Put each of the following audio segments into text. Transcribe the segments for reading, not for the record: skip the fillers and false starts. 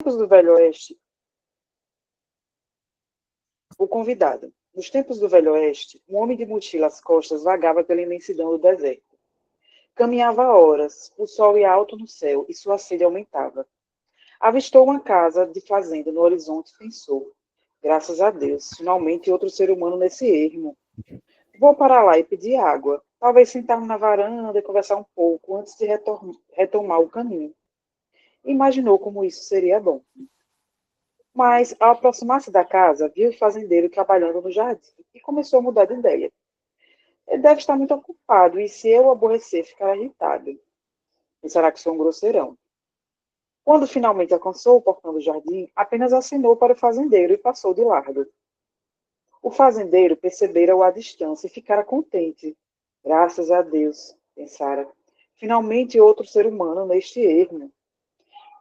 Nos tempos do Velho Oeste, o convidado. Nos tempos do Velho Oeste, um homem de mochila às costas vagava pela imensidão do deserto. Caminhava horas, o sol ia alto no céu e sua sede aumentava. Avistou uma casa de fazenda no horizonte e pensou: graças a Deus, finalmente outro ser humano nesse ermo. Vou para lá e pedir água. Talvez sentar-me na varanda e conversar um pouco antes de retomar o caminho. Imaginou como isso seria bom. Mas, ao aproximar-se da casa, viu o fazendeiro trabalhando no jardim e começou a mudar de ideia. Ele deve estar muito ocupado e, se eu o aborrecer, ficará irritado. Pensará que sou um grosseirão. Quando finalmente alcançou o portão do jardim, apenas acenou para o fazendeiro e passou de largo. O fazendeiro percebera-o à distância e ficara contente. Graças a Deus, pensara. Finalmente outro ser humano neste ermo.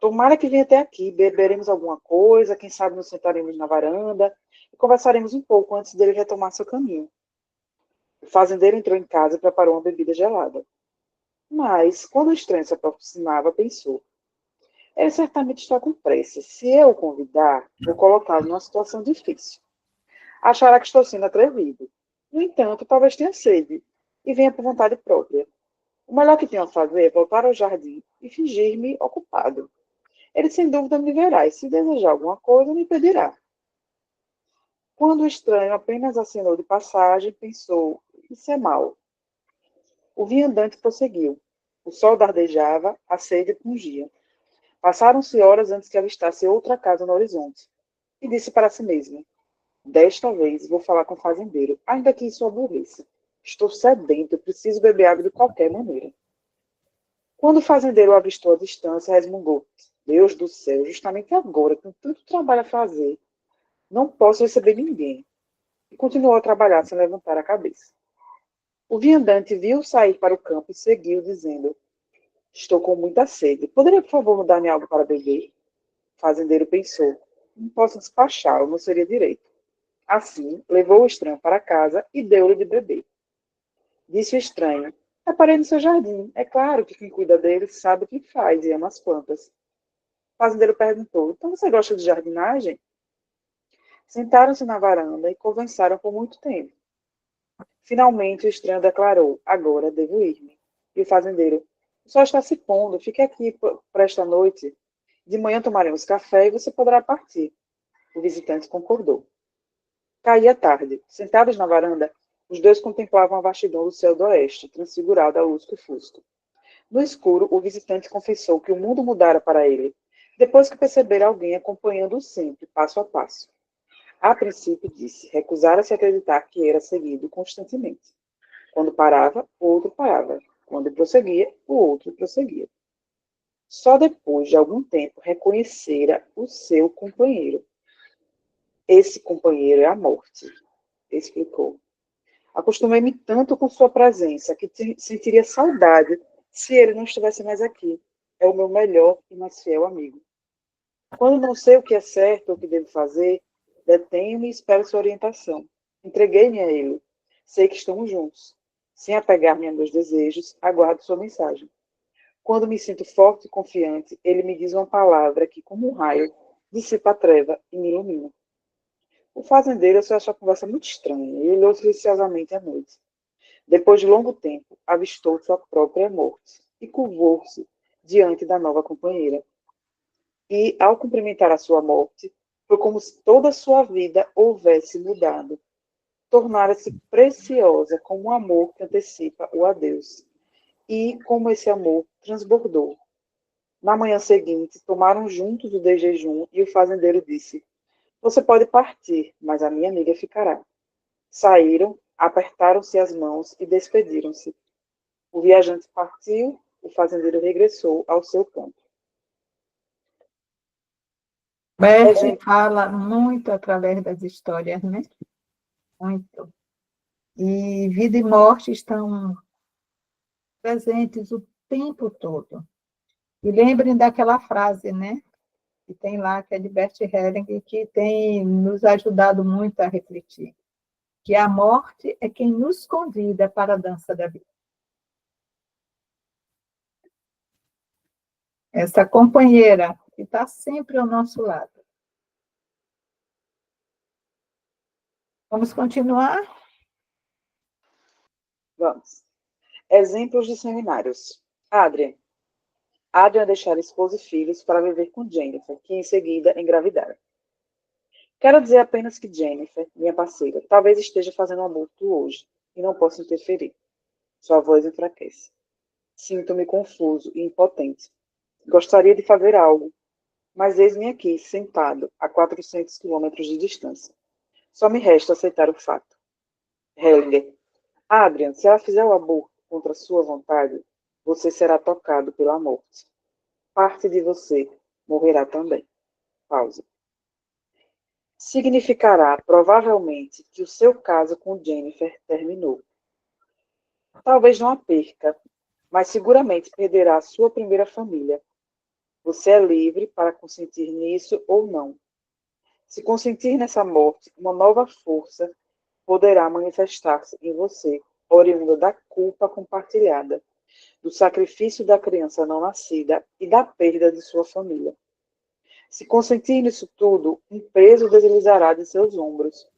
Tomara que venha até aqui, beberemos alguma coisa, quem sabe nos sentaremos na varanda e conversaremos um pouco antes dele retomar seu caminho. O fazendeiro entrou em casa e preparou uma bebida gelada. Mas, quando o estranho se aproximava, pensou: ele certamente está com pressa. Se eu o convidar, vou colocá-lo numa situação difícil. Achará que estou sendo atrevido. No entanto, talvez tenha sede e venha por vontade própria. O melhor que tenho a fazer é voltar ao jardim e fingir-me ocupado. Ele sem dúvida me verá e, se desejar alguma coisa, me pedirá. Quando o estranho apenas acenou de passagem, pensou: isso é mal. O viandante prosseguiu. O sol dardejava, a sede pungia. Passaram-se horas antes que avistasse outra casa no horizonte. E disse para si mesmo: desta vez vou falar com o fazendeiro, ainda que isso o aborreça. Estou sedento, preciso beber água de qualquer maneira. Quando o fazendeiro o avistou à distância, resmungou: Deus do céu, justamente agora, com tanto trabalho a fazer, não posso receber ninguém. E continuou a trabalhar sem levantar a cabeça. O viandante viu sair para o campo e seguiu, dizendo: estou com muita sede. Poderia, por favor, me dar-me algo para beber? O fazendeiro pensou: não posso despachá-lo, não seria direito. Assim, levou o estranho para casa e deu-lhe de beber. Disse o estranho: reparei no seu jardim. É claro que quem cuida dele sabe o que faz e ama as plantas. O fazendeiro perguntou: então você gosta de jardinagem? Sentaram-se na varanda e conversaram por muito tempo. Finalmente, o estranho declarou: agora devo ir-me. E o fazendeiro: o sol está se pondo, fique aqui por esta noite. De manhã tomaremos café e você poderá partir. O visitante concordou. Caía tarde. Sentados na varanda, os dois contemplavam a vastidão do céu do oeste, transfigurada a lusco-fusco. No escuro, o visitante confessou que o mundo mudara para ele, depois que percebera alguém acompanhando-o sempre, passo a passo. A princípio, disse, recusara-se a acreditar que era seguido constantemente. Quando parava, o outro parava. Quando prosseguia, o outro prosseguia. Só depois de algum tempo reconhecera o seu companheiro. Esse companheiro é a morte, explicou. Acostumei-me tanto com sua presença que sentiria saudade se ele não estivesse mais aqui. É o meu melhor e mais fiel amigo. Quando não sei o que é certo ou o que devo fazer, detenho-me e espero sua orientação. Entreguei-me a ele. Sei que estamos juntos. Sem apegar-me a meus desejos, aguardo sua mensagem. Quando me sinto forte e confiante, ele me diz uma palavra que, como um raio, dissipa a treva e me ilumina. O fazendeiro só achou a conversa muito estranha e olhou silenciosamente à noite. Depois de longo tempo, avistou sua própria morte e curvou-se diante da nova companheira. E, ao cumprimentar a sua morte, foi como se toda a sua vida houvesse mudado. Tornara-se preciosa como um amor que antecipa o adeus. E, como esse amor, transbordou. Na manhã seguinte, tomaram juntos o de jejum e o fazendeiro disse: você pode partir, mas a minha amiga ficará. Saíram, apertaram-se as mãos e despediram-se. O viajante partiu, o fazendeiro regressou ao seu campo. Bert fala muito através das histórias, né? Muito. E vida e morte estão presentes o tempo todo. E lembrem daquela frase, né? Que tem lá, que é de Bert Helling, que tem nos ajudado muito a refletir, que a morte é quem nos convida para a dança da vida. Essa companheira que está sempre ao nosso lado. Vamos continuar? Vamos. Exemplos de seminários. Adrian. Adrian deixar esposa e filhos para viver com Jennifer, que em seguida engravidara. Quero dizer apenas que Jennifer, minha parceira, talvez esteja fazendo um aborto hoje e não posso interferir. Sua voz enfraquece. Sinto-me confuso e impotente. Gostaria de fazer algo, mas eis-me aqui, sentado, a 400 quilômetros de distância. Só me resta aceitar o fato. Hellinger. Adrian, se ela fizer o aborto contra sua vontade, você será tocado pela morte. Parte de você morrerá também. Pausa. Significará, provavelmente, que o seu caso com Jennifer terminou. Talvez não a perca, mas seguramente perderá a sua primeira família. Você é livre para consentir nisso ou não. Se consentir nessa morte, uma nova força poderá manifestar-se em você, oriunda da culpa compartilhada, do sacrifício da criança não nascida e da perda de sua família. Se consentir nisso tudo, um peso deslizará de seus ombros.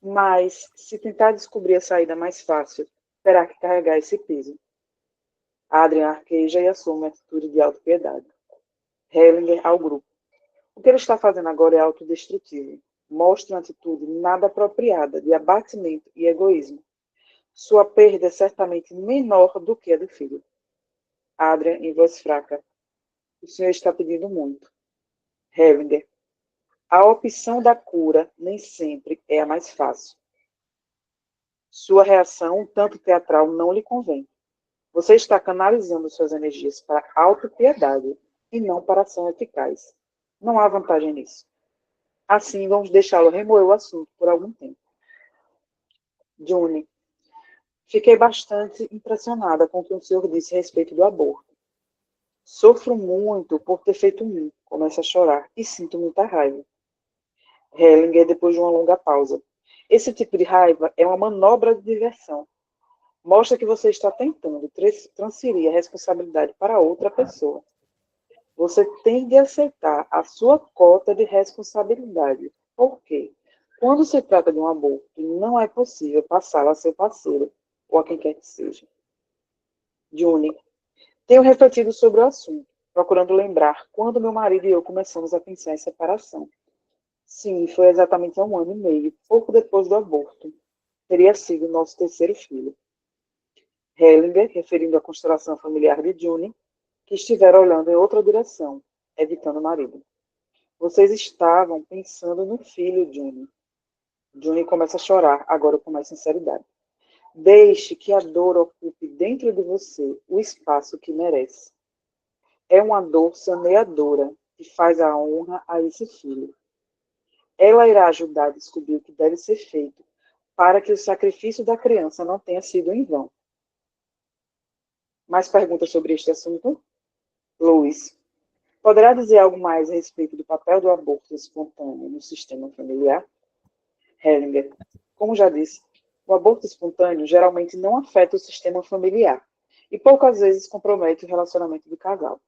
Mas, se tentar descobrir a saída mais fácil, terá que carregar esse peso. Adrian arqueja e assume a atitude de autopiedade. Hellinger ao grupo. O que ele está fazendo agora é autodestrutivo. Mostra uma atitude nada apropriada de abatimento e egoísmo. Sua perda é certamente menor do que a do filho. Adrian, em voz fraca. O senhor está pedindo muito. Hellinger. A opção da cura nem sempre é a mais fácil. Sua reação, um tanto teatral, não lhe convém. Você está canalizando suas energias para a autopiedade e não para a ação eficaz. Não há vantagem nisso. Assim, vamos deixá-lo remoer o assunto por algum tempo. June. Fiquei bastante impressionada com o que o senhor disse a respeito do aborto. Sofro muito por ter feito um. Começa a chorar e sinto muita raiva. Hellinger, depois de uma longa pausa. Esse tipo de raiva é uma manobra de diversão. Mostra que você está tentando transferir a responsabilidade para outra pessoa. Você tem de aceitar a sua cota de responsabilidade. Por quê? Quando se trata de um aborto, não é possível passá-la a seu parceiro ou a quem quer que seja. June. Tenho refletido sobre o assunto, procurando lembrar quando meu marido e eu começamos a pensar em separação. Sim, foi exatamente há 1 ano e meio, pouco depois do aborto. Teria sido nosso terceiro filho. Hellinger, referindo à constelação familiar de June, que estivera olhando em outra direção, evitando o marido. Vocês estavam pensando no filho, June. June começa a chorar, agora com mais sinceridade. Deixe que a dor ocupe dentro de você o espaço que merece. É uma dor saneadora que faz a honra a esse filho. Ela irá ajudar a descobrir o que deve ser feito para que o sacrifício da criança não tenha sido em vão. Mais perguntas sobre este assunto? Luiz, poderá dizer algo mais a respeito do papel do aborto espontâneo no sistema familiar? Hellinger, como já disse, o aborto espontâneo geralmente não afeta o sistema familiar e poucas vezes compromete o relacionamento do casal.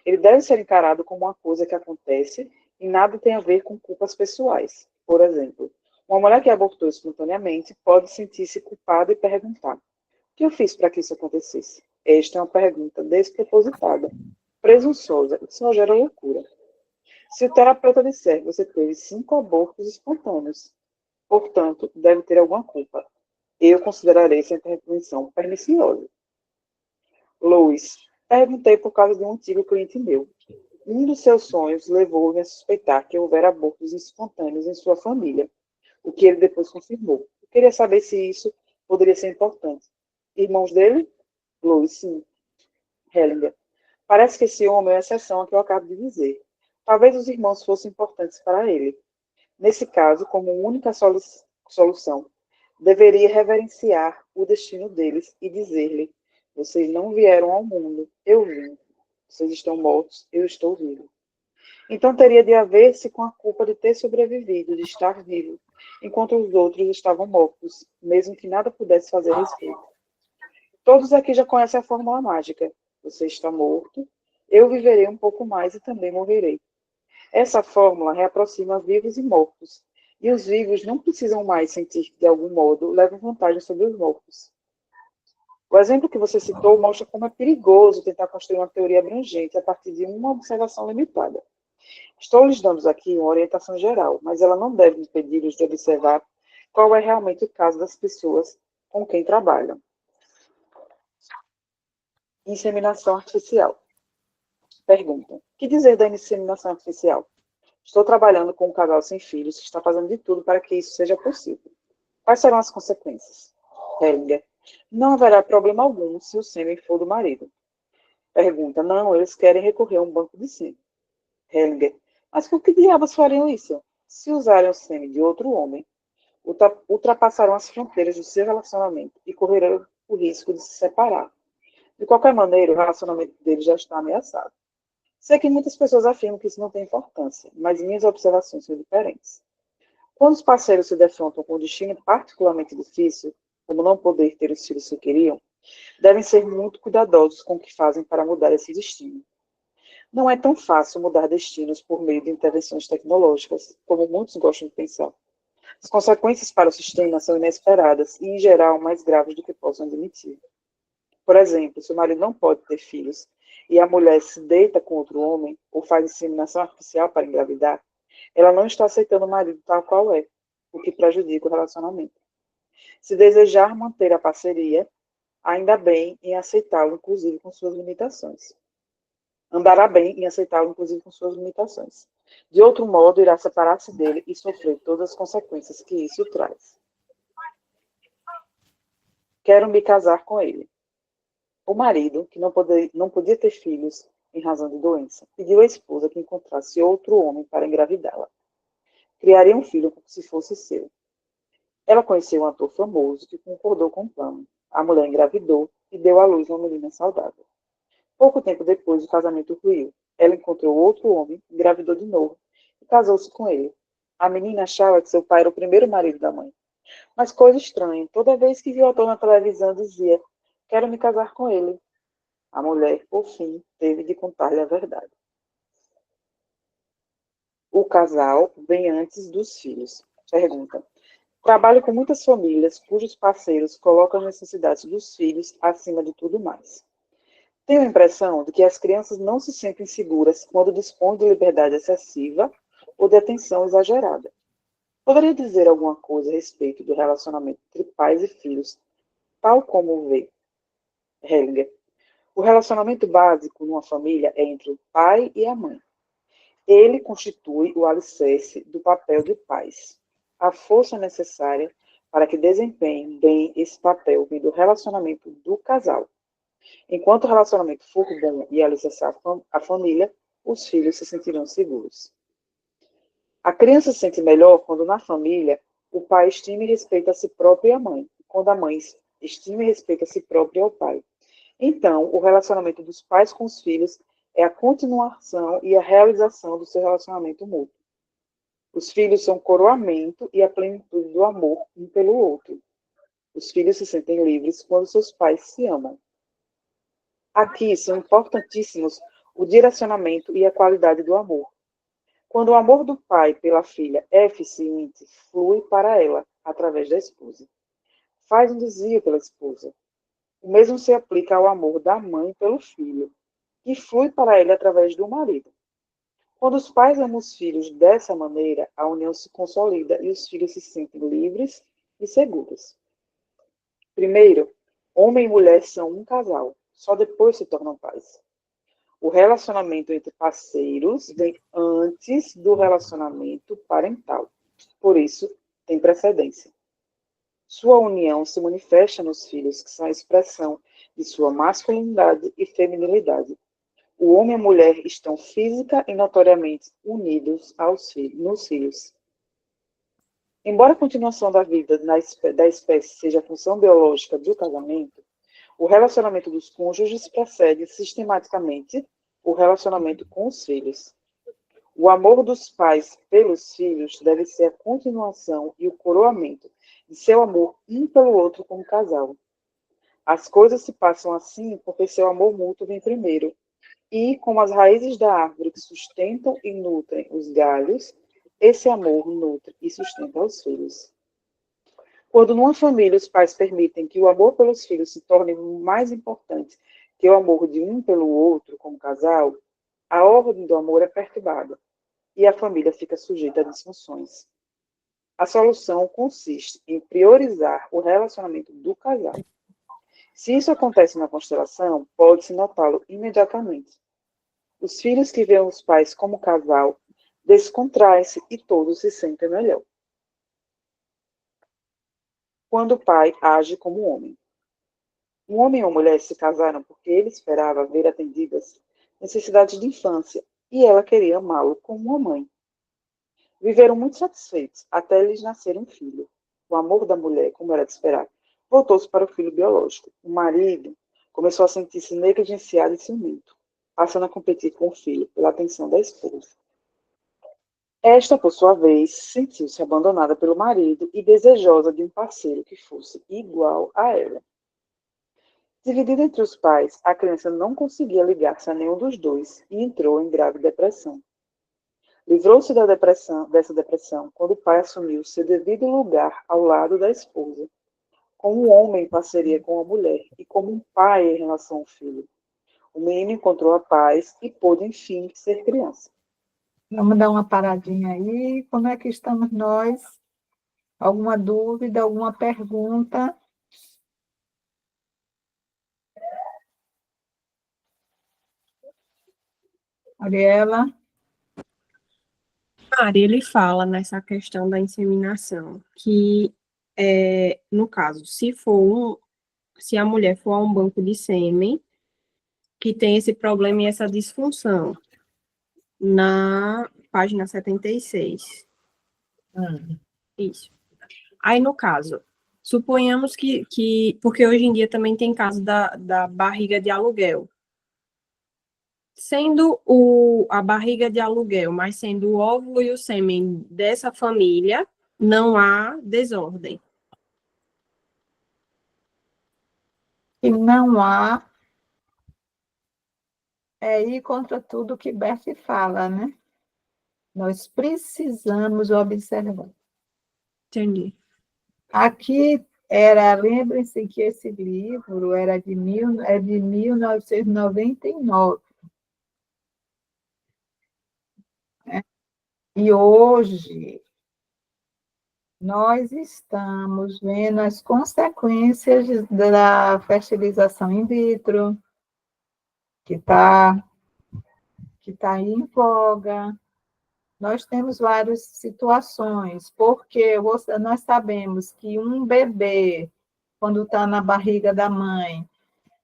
Ele deve ser encarado como uma coisa que acontece e nada tem a ver com culpas pessoais. Por exemplo, uma mulher que abortou espontaneamente pode sentir-se culpada e perguntar: o que eu fiz para que isso acontecesse? Esta é uma pergunta despropositada, presunçosa, e só gera loucura. Se o terapeuta disser que você teve 5 abortos espontâneos, portanto, deve ter alguma culpa. Eu considerarei essa intervenção perniciosa. Louis, perguntei por causa de um antigo cliente meu. Um dos seus sonhos levou-me a suspeitar que houvera abortos espontâneos em sua família, o que ele depois confirmou. Eu queria saber se isso poderia ser importante. Irmãos dele? Louis, sim. Hellinger. Parece que esse homem é uma exceção ao que eu acabo de dizer. Talvez os irmãos fossem importantes para ele. Nesse caso, como única solução, deveria reverenciar o destino deles e dizer-lhe: vocês não vieram ao mundo, eu vim. Vocês estão mortos, eu estou vivo. Então teria de haver-se com a culpa de ter sobrevivido, de estar vivo, enquanto os outros estavam mortos, mesmo que nada pudesse fazer a respeito. Todos aqui já conhecem a fórmula mágica. Você está morto, eu viverei um pouco mais e também morrerei. Essa fórmula reaproxima vivos e mortos, e os vivos não precisam mais sentir que, de algum modo, levam vantagem sobre os mortos. O exemplo que você citou mostra como é perigoso tentar construir uma teoria abrangente a partir de uma observação limitada. Estou lhes dando aqui uma orientação geral, mas ela não deve impedir-los de observar qual é realmente o caso das pessoas com quem trabalham. Inseminação artificial. Pergunta: o que dizer da inseminação artificial? Estou trabalhando com um casal sem filhos que está fazendo de tudo para que isso seja possível. Quais serão as consequências? Hellinger: não haverá problema algum se o sêmen for do marido. Pergunta: não, eles querem recorrer a um banco de sêmen. Hellinger: mas por que diabos fariam isso? Se usarem o sêmen de outro homem, ultrapassarão as fronteiras do seu relacionamento e correrão o risco de se separar. De qualquer maneira, o relacionamento deles já está ameaçado. Sei que muitas pessoas afirmam que isso não tem importância, mas minhas observações são diferentes. Quando os parceiros se defrontam com um destino particularmente difícil, como não poder ter os filhos que queriam, devem ser muito cuidadosos com o que fazem para mudar esse destino. Não é tão fácil mudar destinos por meio de intervenções tecnológicas, como muitos gostam de pensar. As consequências para o sistema são inesperadas e, em geral, mais graves do que possam admitir. Por exemplo, se o marido não pode ter filhos e a mulher se deita com outro homem ou faz inseminação artificial para engravidar, ela não está aceitando o marido tal qual é, o que prejudica o relacionamento. Se desejar manter a parceria, ainda bem em aceitá-lo, inclusive com suas limitações. Andará bem em aceitá-lo, inclusive com suas limitações. De outro modo, irá separar-se dele e sofrer todas as consequências que isso traz. Quero me casar com ele. O marido, que não podia ter filhos em razão de doença, pediu à esposa que encontrasse outro homem para engravidá-la. Criaria um filho como se fosse seu. Ela conheceu um ator famoso que concordou com o plano. A mulher engravidou e deu à luz uma menina saudável. Pouco tempo depois, o casamento ruiu. Ela encontrou outro homem, engravidou de novo e casou-se com ele. A menina achava que seu pai era o primeiro marido da mãe. Mas coisa estranha, toda vez que viu o ator na televisão, dizia: quero me casar com ele. A mulher, por fim, teve de contar-lhe a verdade. O casal vem antes dos filhos. Pergunta: trabalho com muitas famílias cujos parceiros colocam as necessidades dos filhos acima de tudo mais. Tenho a impressão de que as crianças não se sentem seguras quando dispõem de liberdade excessiva ou de atenção exagerada. Poderia dizer alguma coisa a respeito do relacionamento entre pais e filhos, tal como o vê Hellinger? O relacionamento básico numa família é entre o pai e a mãe. Ele constitui o alicerce do papel de pais. A força necessária para que desempenhem bem esse papel vem do relacionamento do casal. Enquanto o relacionamento for bom e alicerçar a família, os filhos se sentirão seguros. A criança se sente melhor quando, na família, o pai estima e respeita a si próprio e a mãe, quando a mãe estima e respeita a si própria e ao pai. Então, o relacionamento dos pais com os filhos é a continuação e a realização do seu relacionamento mútuo. Os filhos são o coroamento e a plenitude do amor um pelo outro. Os filhos se sentem livres quando seus pais se amam. Aqui são importantíssimos o direcionamento e a qualidade do amor. Quando o amor do pai pela filha é eficiente, flui para ela, através da esposa. Faz um desvio pela esposa. O mesmo se aplica ao amor da mãe pelo filho, que flui para ele através do marido. Quando os pais amam os filhos dessa maneira, a união se consolida e os filhos se sentem livres e seguros. Primeiro, homem e mulher são um casal, só depois se tornam pais. O relacionamento entre parceiros vem antes do relacionamento parental. Por isso, tem precedência. Sua união se manifesta nos filhos, que são a expressão de sua masculinidade e feminilidade. O homem e a mulher estão física e notoriamente unidos nos filhos. Embora a continuação da vida da espécie seja a função biológica do casamento, o relacionamento dos cônjuges precede sistematicamente o relacionamento com os filhos. O amor dos pais pelos filhos deve ser a continuação e o coroamento de seu amor um pelo outro como casal. As coisas se passam assim porque seu amor mútuo vem primeiro. E, como as raízes da árvore que sustentam e nutrem os galhos, esse amor nutre e sustenta os filhos. Quando numa família os pais permitem que o amor pelos filhos se torne mais importante que o amor de um pelo outro como casal, a ordem do amor é perturbada e a família fica sujeita a disfunções. A solução consiste em priorizar o relacionamento do casal. Se isso acontece na constelação, pode-se notá-lo imediatamente. Os filhos que veem os pais como casal descontraem-se e todos se sentem melhor. Quando o pai age como homem. Um homem e uma mulher se casaram porque ele esperava ver atendidas necessidades de infância e ela queria amá-lo como uma mãe. Viveram muito satisfeitos até lhes nascer um filho. O amor da mulher, como era de esperar, voltou-se para o filho biológico. O marido começou a sentir-se negligenciado e ciumento, passando a competir com o filho pela atenção da esposa. Esta, por sua vez, sentiu-se abandonada pelo marido e desejosa de um parceiro que fosse igual a ela. Dividida entre os pais, a criança não conseguia ligar-se a nenhum dos dois e entrou em grave depressão. Livrou-se dessa depressão quando o pai assumiu seu devido lugar ao lado da esposa, como um homem em parceria com a mulher e como um pai em relação ao filho. O menino encontrou a paz e pôde, enfim, ser criança. Vamos dar uma paradinha aí. Como é que estamos nós? Alguma dúvida, alguma pergunta? Ariela? Ele fala nessa questão da inseminação, que, no caso, se a mulher for a um banco de sêmen, que tem esse problema e essa disfunção, na página 76. Isso. Aí, no caso, suponhamos porque hoje em dia também tem caso da barriga de aluguel. Sendo a barriga de aluguel, mas sendo o óvulo e o sêmen dessa família, não há desordem. E não há ir contra tudo que Bert fala, né? Nós precisamos observar. Entendi. Aqui lembrem-se que esse livro é de 1999. Né? E hoje nós estamos vendo as consequências da fertilização in vitro, que está aí em voga. Nós temos várias situações, porque nós sabemos que um bebê, quando está na barriga da mãe,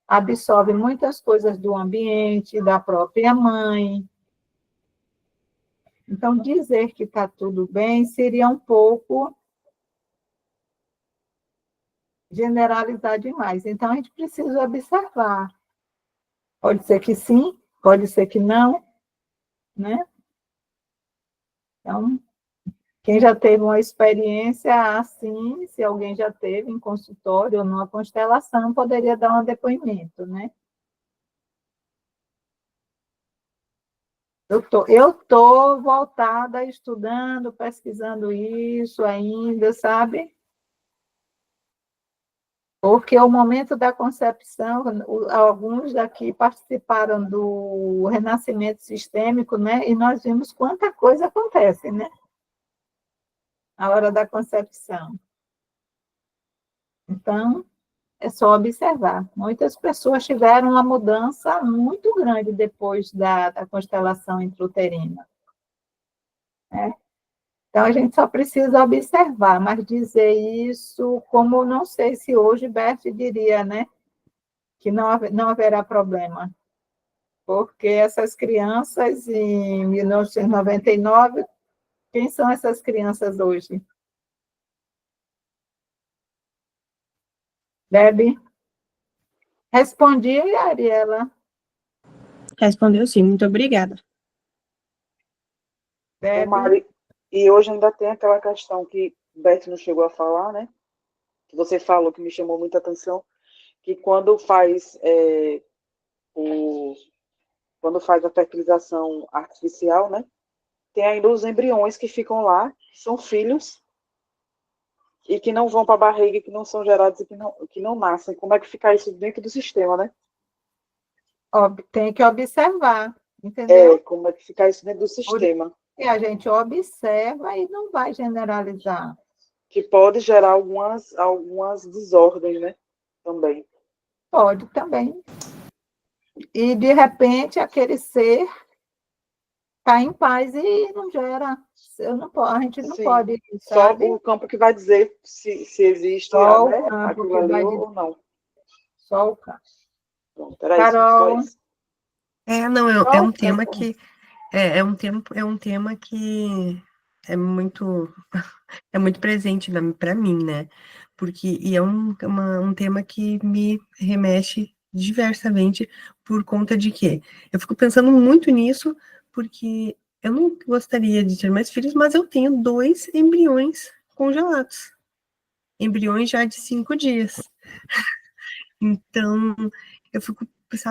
absorve muitas coisas do ambiente, da própria mãe. Então, dizer que está tudo bem seria um pouco generalizar demais. Então, a gente precisa observar. Pode ser que sim, pode ser que não, né? Então, quem já teve uma experiência assim, se alguém já teve em consultório ou numa constelação, poderia dar um depoimento, né? Eu tô voltada estudando, pesquisando isso ainda, sabe? Porque o momento da concepção, alguns daqui participaram do renascimento sistêmico, né? E nós vimos quanta coisa acontece, né? Na hora da concepção. Então, é só observar. Muitas pessoas tiveram uma mudança muito grande depois da constelação intrauterina. Né? Então, a gente só precisa observar, mas dizer isso, como não sei se hoje Beth diria, né? Que não haverá problema. Porque essas crianças, em 1999, quem são essas crianças hoje? Deb? Respondi, Ariela. Respondeu sim, muito obrigada. Mari, e hoje ainda tem aquela questão que Beth não chegou a falar, né? Que você falou que me chamou muita atenção, que quando faz quando faz a fertilização artificial, né? Tem ainda os embriões que ficam lá, que são filhos, e que não vão para a barriga, que não são gerados e que não nascem. Como é que fica isso dentro do sistema, né? Tem que observar, entendeu? Como é que fica isso dentro do Por isso sistema. que a gente observa e não vai generalizar. Que pode gerar algumas desordens, né? Também. Pode também. E, de repente, aquele ser está em paz e não gera. A gente não Sim. pode, Só sabe? o campo que vai dizer se existe, Só o né, campo aquilo que ali vai ou não. só o campo. Pronto, era isso, só Carol, isso. Não, é só um o tema campo. que é um tema que é muito presente para mim, né? Porque é um tema que me remexe diversamente por conta de quê? Eu fico pensando muito nisso porque eu não gostaria de ter mais filhos, mas eu tenho 2 embriões congelados. Embriões já de 5 dias. Então, eu fico,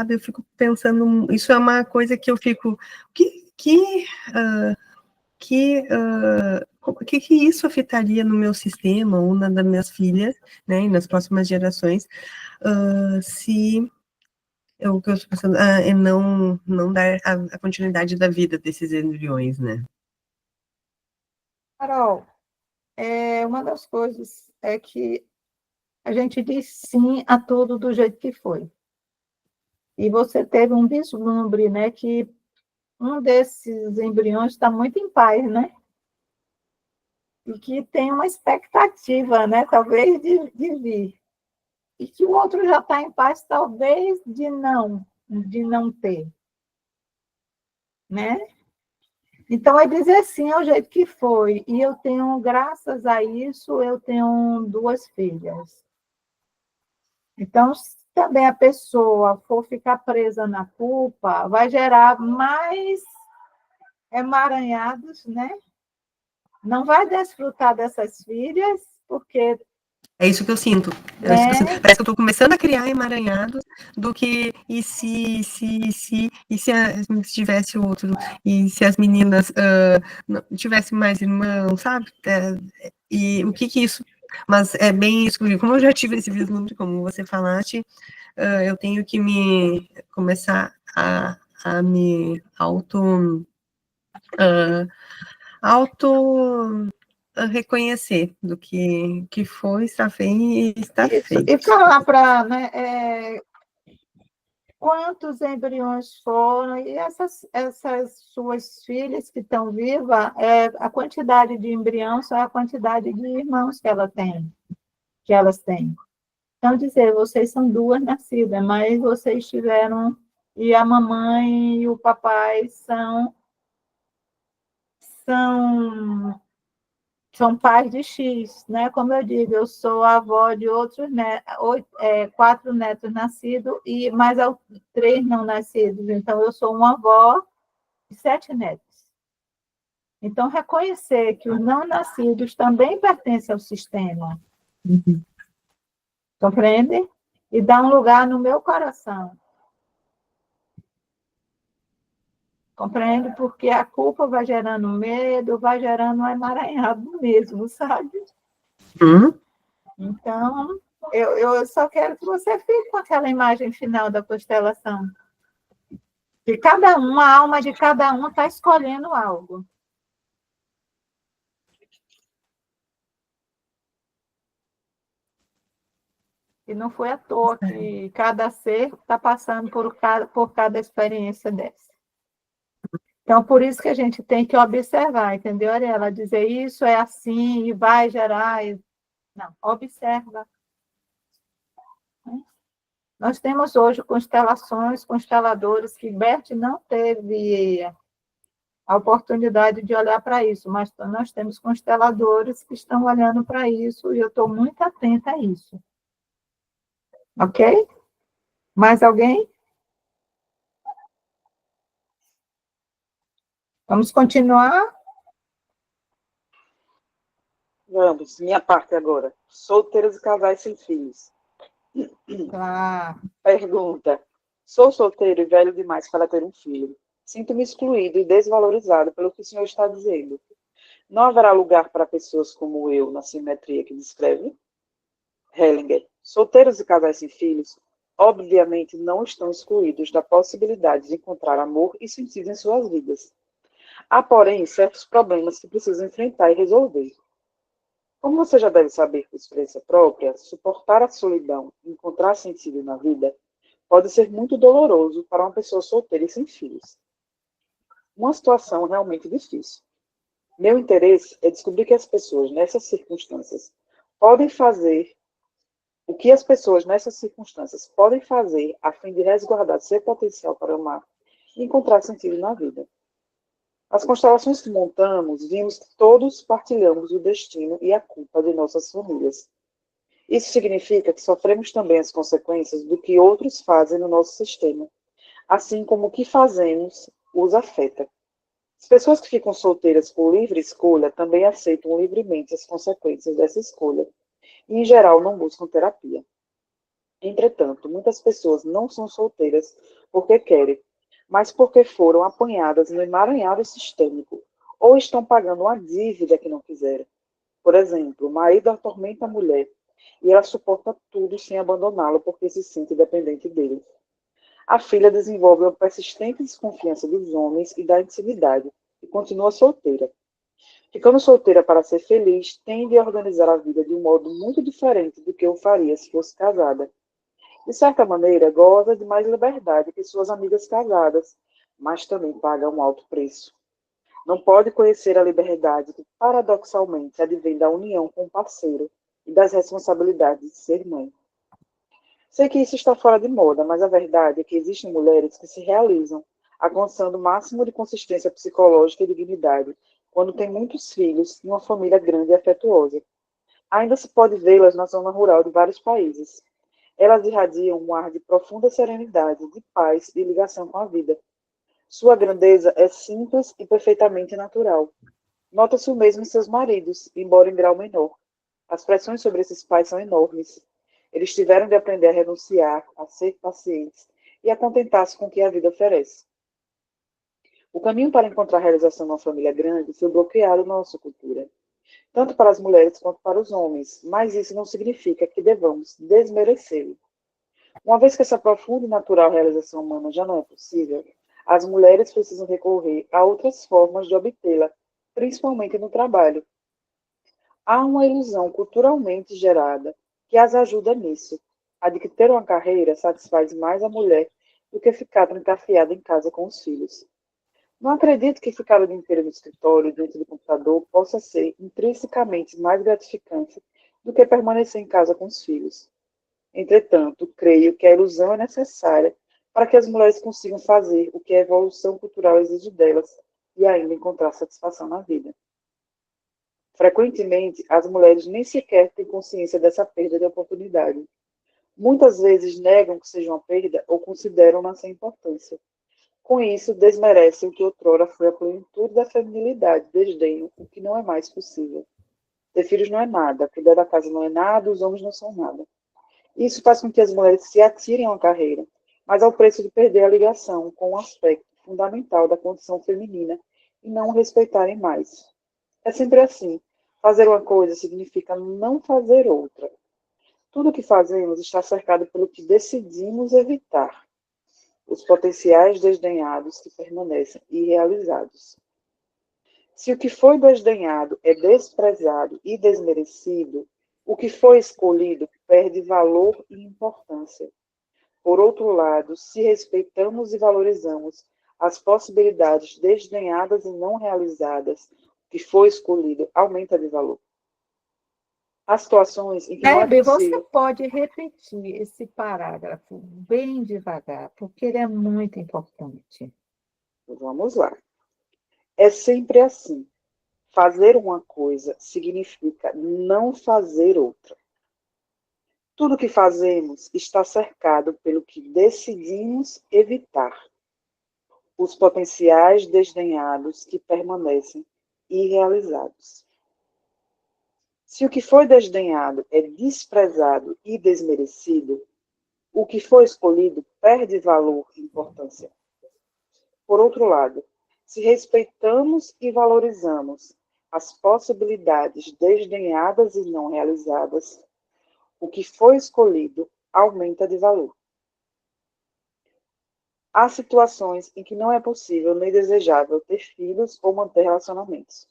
eu fico pensando, isso é uma coisa que eu fico, que isso afetaria no meu sistema ou na das minhas filhas, né, e nas próximas gerações, se o que eu estou pensando é não dar a continuidade da vida desses embriões, né? Carol, uma das coisas é que a gente diz sim a tudo do jeito que foi. E você teve um vislumbre, né, que um desses embriões está muito em paz, né? E que tem uma expectativa, né, talvez, de vir. E que o outro já está em paz, talvez, de não ter, né? Então, é dizer sim ao jeito que foi. E eu tenho, graças a isso, eu tenho 2 filhas. Então, se também a pessoa for ficar presa na culpa, vai gerar mais emaranhados, né? Não vai desfrutar dessas filhas, porque, É isso que eu sinto. né? Parece que eu estou começando a criar emaranhados do que se tivesse outro, e se as meninas tivessem mais irmãos, sabe? E o que isso. Mas é bem isso que eu digo. Como eu já tive esse vislumbre, como você falaste, eu tenho que começar a me auto reconhecer do que foi, está feito e está Isso. E feito. falar para, né, quantos embriões foram, e essas suas filhas que estão vivas, a quantidade de embriões é a quantidade de irmãos que elas têm. Então, dizer, vocês são 2 nascidas, mas vocês tiveram, e a mamãe e o papai são, são pais de X, né? Como eu digo, eu sou avó de outros 4 netos nascidos e mais 3 não nascidos. Então, eu sou uma avó de 7 netos. Então, reconhecer que os não nascidos também pertencem ao sistema. Uhum. Compreende? E dar um lugar no meu coração. Compreende? Porque a culpa vai gerando medo, vai gerando um emaranhado mesmo, sabe? Uhum. Então, eu só quero que você fique com aquela imagem final da constelação. Que cada um, a alma de cada um está escolhendo algo. E não foi à toa que cada ser está passando por cada experiência dessa. Então, por isso que a gente tem que observar, entendeu, Ariela? Dizer isso é assim e vai gerar. Não, observa. Nós temos hoje constelações, consteladores que Bert não teve a oportunidade de olhar para isso, mas nós temos consteladores que estão olhando para isso e eu estou muito atenta a isso. Ok? Mais alguém? Vamos continuar? Vamos, minha parte agora. Solteiros e casais sem filhos. Tá. Pergunta. Sou solteiro e velho demais para ter um filho. Sinto-me excluído e desvalorizado pelo que o senhor está dizendo. Não haverá lugar para pessoas como eu na simetria que descreve? Hellinger. Solteiros e casais sem filhos, obviamente, não estão excluídos da possibilidade de encontrar amor e sentido em suas vidas. Há, porém, certos problemas que precisam enfrentar e resolver. Como você já deve saber por experiência própria, suportar a solidão e encontrar sentido na vida pode ser muito doloroso para uma pessoa solteira e sem filhos. Uma situação realmente difícil. Meu interesse é descobrir que as pessoas nessas circunstâncias podem fazer o que as pessoas nessas circunstâncias podem fazer a fim de resguardar seu potencial para amar e encontrar sentido na vida. As constelações que montamos, vimos que todos partilhamos o destino e a culpa de nossas famílias. Isso significa que sofremos também as consequências do que outros fazem no nosso sistema, assim como o que fazemos os afeta. As pessoas que ficam solteiras por livre escolha também aceitam livremente as consequências dessa escolha e, em geral, não buscam terapia. Entretanto, muitas pessoas não são solteiras porque querem, mas porque foram apanhadas no emaranhado sistêmico ou estão pagando uma dívida que não quiseram. Por exemplo, o marido atormenta a mulher e ela suporta tudo sem abandoná-lo porque se sente dependente dele. A filha desenvolve uma persistente desconfiança dos homens e da intimidade e continua solteira. Ficando solteira para ser feliz, tende a organizar a vida de um modo muito diferente do que eu faria se fosse casada. De certa maneira, goza de mais liberdade que suas amigas casadas, mas também paga um alto preço. Não pode conhecer a liberdade que, paradoxalmente, advém da união com o parceiro e das responsabilidades de ser mãe. Sei que isso está fora de moda, mas a verdade é que existem mulheres que se realizam, alcançando o máximo de consistência psicológica e dignidade, quando têm muitos filhos e uma família grande e afetuosa. Ainda se pode vê-las na zona rural de vários países. Elas irradiam um ar de profunda serenidade, de paz e ligação com a vida. Sua grandeza é simples e perfeitamente natural. Nota-se o mesmo em seus maridos, embora em grau menor. As pressões sobre esses pais são enormes. Eles tiveram de aprender a renunciar, a ser pacientes e a contentar-se com o que a vida oferece. O caminho para encontrar a realização numa família grande foi bloqueado na nossa cultura, tanto para as mulheres quanto para os homens, mas isso não significa que devamos desmerecê-lo. Uma vez que essa profunda e natural realização humana já não é possível, as mulheres precisam recorrer a outras formas de obtê-la, principalmente no trabalho. Há uma ilusão culturalmente gerada que as ajuda nisso, a de que ter uma carreira satisfaz mais a mulher do que ficar trancafiada em casa com os filhos. Não acredito que ficar o dia inteiro no escritório, diante do computador, possa ser intrinsecamente mais gratificante do que permanecer em casa com os filhos. Entretanto, creio que a ilusão é necessária para que as mulheres consigam fazer o que a evolução cultural exige delas e ainda encontrar satisfação na vida. Frequentemente, as mulheres nem sequer têm consciência dessa perda de oportunidade. Muitas vezes negam que seja uma perda ou consideram-na sem importância. Com isso, desmerecem o que outrora foi a plenitude da feminilidade, desdenham o que não é mais possível. Ter filhos não é nada, cuidar da casa não é nada, os homens não são nada. Isso faz com que as mulheres se atirem a uma carreira, mas ao preço de perder a ligação com um aspecto fundamental da condição feminina e não o respeitarem mais. É sempre assim. Fazer uma coisa significa não fazer outra. Tudo o que fazemos está cercado pelo que decidimos evitar. Os potenciais desdenhados que permanecem irrealizados. Se o que foi desdenhado é desprezado e desmerecido, o que foi escolhido perde valor e importância. Por outro lado, se respeitamos e valorizamos as possibilidades desdenhadas e não realizadas, o que foi escolhido aumenta de valor. Há situações em que não é Hebe, você possível. pode repetir esse parágrafo bem devagar, porque ele é muito importante. Vamos lá. É sempre assim. Fazer uma coisa significa não fazer outra. Tudo que fazemos está cercado pelo que decidimos evitar. Os potenciais desdenhados que permanecem irrealizados. Se o que foi desdenhado é desprezado e desmerecido, o que foi escolhido perde valor e importância. Por outro lado, se respeitamos e valorizamos as possibilidades desdenhadas e não realizadas, o que foi escolhido aumenta de valor. Há situações em que não é possível nem desejável ter filhos ou manter relacionamentos.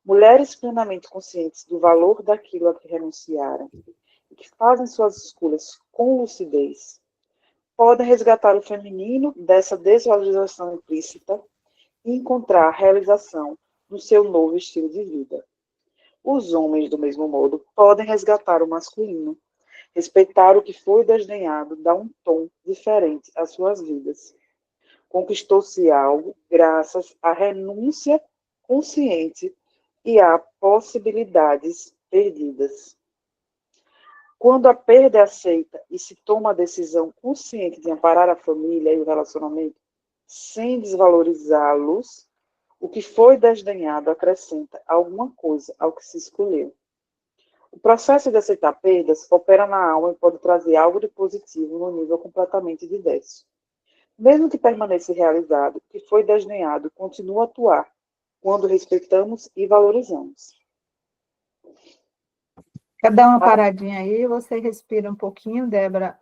Mulheres plenamente conscientes do valor daquilo a que renunciaram e que fazem suas escolhas com lucidez, podem resgatar o feminino dessa desvalorização implícita e encontrar realização no seu novo estilo de vida. Os homens, do mesmo modo, podem resgatar o masculino. Respeitar o que foi desdenhado dá um tom diferente às suas vidas. Conquistou-se algo graças à renúncia consciente e a possibilidades perdidas. Quando a perda é aceita e se toma a decisão consciente de amparar a família e o relacionamento, sem desvalorizá-los, o que foi desdenhado acrescenta alguma coisa ao que se escolheu. O processo de aceitar perdas opera na alma e pode trazer algo de positivo no nível completamente diverso. Mesmo que permaneça realizado, o que foi desdenhado continua a atuar quando respeitamos e valorizamos. Quer dar uma paradinha aí? Você respira um pouquinho, Débora.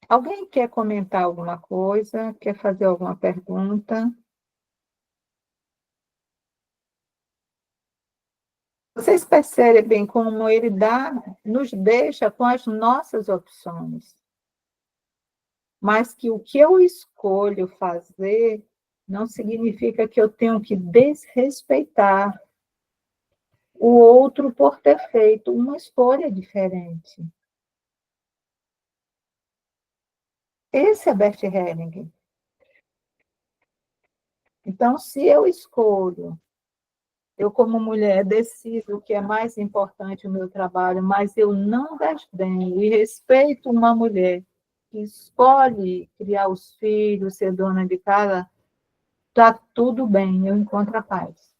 Alguém quer comentar alguma coisa? Quer fazer alguma pergunta? Vocês percebem como ele nos deixa com as nossas opções, mas que o que eu escolho fazer não significa que eu tenho que desrespeitar o outro por ter feito uma escolha diferente. Esse é Bert Hellinger. Então, se eu escolho, eu como mulher decido o que é mais importante no meu trabalho, mas eu não desdenho e respeito uma mulher que escolhe criar os filhos, ser dona de casa, está tudo bem, eu encontro a paz.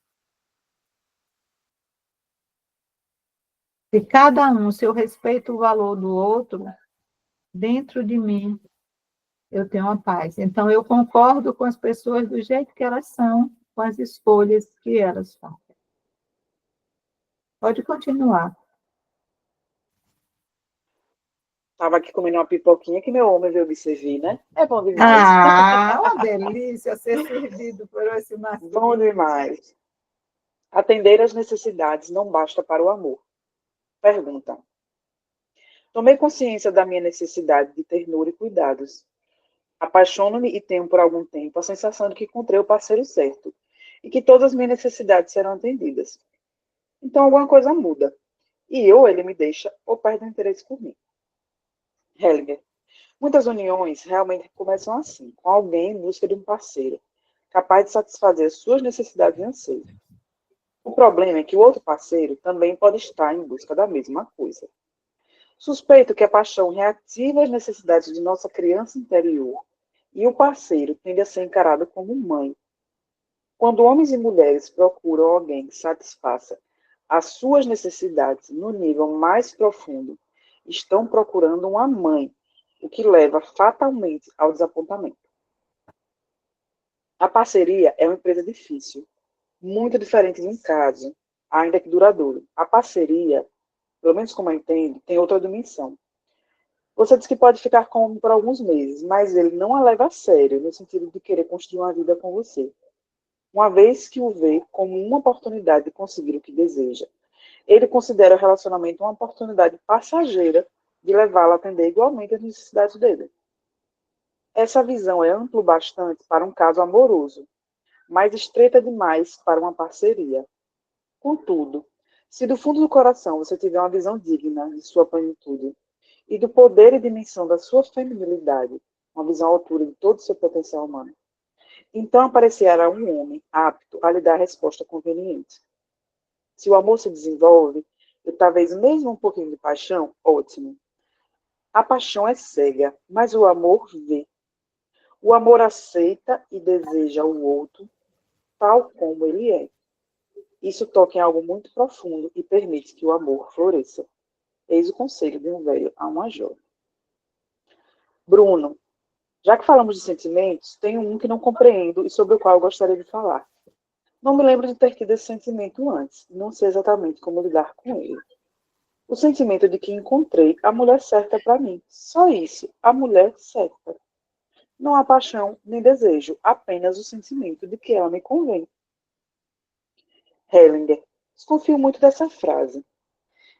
Se eu respeito o valor do outro, dentro de mim, eu tenho a paz. Então, eu concordo com as pessoas do jeito que elas são, com as escolhas que elas fazem. Pode continuar. Estava aqui comendo uma pipoquinha que meu homem veio me servir, né? É bom demais. Ah, uma delícia ser servido por esse masculino. Bom demais. Atender às necessidades não basta para o amor. Pergunta. Tomei consciência da minha necessidade de ternura e cuidados. Apaixono-me e tenho por algum tempo a sensação de que encontrei o parceiro certo e que todas as minhas necessidades serão atendidas. Então alguma coisa muda. E ou ele me deixa ou perde o interesse por mim. Hellinger. Muitas uniões realmente começam assim, com alguém em busca de um parceiro, capaz de satisfazer as suas necessidades e anseios. O problema é que o outro parceiro também pode estar em busca da mesma coisa. Suspeito que a paixão reativa as necessidades de nossa criança interior e o parceiro tende a ser encarado como mãe. Quando homens e mulheres procuram alguém que satisfaça as suas necessidades no nível mais profundo, estão procurando uma mãe, o que leva fatalmente ao desapontamento. A parceria é uma empresa difícil, muito diferente de um caso, ainda que duradouro. A parceria, pelo menos como eu entendo, tem outra dimensão. Você diz que pode ficar com ele por alguns meses, mas ele não a leva a sério, no sentido de querer construir uma vida com você. Uma vez que o vê como uma oportunidade de conseguir o que deseja, ele considera o relacionamento uma oportunidade passageira de levá-lo a atender igualmente as necessidades dele. Essa visão é ampla bastante para um caso amoroso, mas estreita demais para uma parceria. Contudo, se do fundo do coração você tiver uma visão digna de sua plenitude e do poder e dimensão da sua feminilidade, uma visão à altura de todo o seu potencial humano, então aparecerá um homem apto a lhe dar a resposta conveniente. Se o amor se desenvolve, e talvez mesmo um pouquinho de paixão, ótimo. A paixão é cega, mas o amor vê. O amor aceita e deseja o outro tal como ele é. Isso toca em algo muito profundo e permite que o amor floresça. Eis o conselho de um velho a uma jovem. Bruno, já que falamos de sentimentos, tenho um que não compreendo e sobre o qual eu gostaria de falar. Não me lembro de ter tido esse sentimento antes, não sei exatamente como lidar com ele. O sentimento de que encontrei a mulher certa para mim. Só isso, a mulher certa. Não há paixão nem desejo, apenas o sentimento de que ela me convém. Hellinger, desconfio muito dessa frase.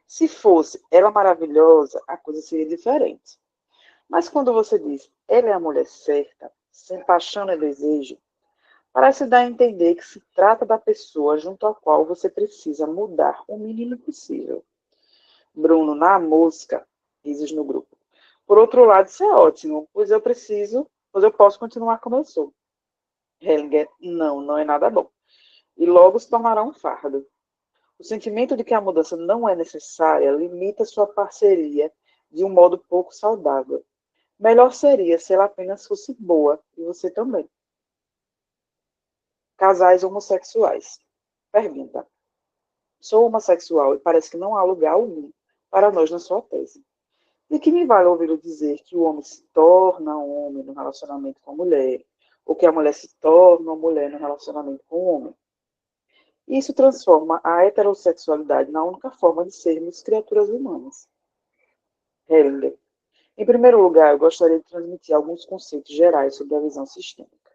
Se fosse ela maravilhosa, a coisa seria diferente. Mas quando você diz ela é a mulher certa, sem paixão nem desejo, parece dar a entender que se trata da pessoa junto à qual você precisa mudar o mínimo possível. Bruno, na mosca, risos no grupo. Por outro lado, isso é ótimo, pois eu posso continuar como eu sou. Hellinger, não é nada bom. E logo se tornará um fardo. O sentimento de que a mudança não é necessária limita sua parceria de um modo pouco saudável. Melhor seria se ela apenas fosse boa, e você também. Casais homossexuais. Pergunta. Sou homossexual e parece que não há lugar algum para nós na sua tese. De que me vale ouvi-lo dizer que o homem se torna um homem no relacionamento com a mulher, ou que a mulher se torna uma mulher no relacionamento com o homem? Isso transforma a heterossexualidade na única forma de sermos criaturas humanas. Hellinger. Em primeiro lugar, eu gostaria de transmitir alguns conceitos gerais sobre a visão sistêmica.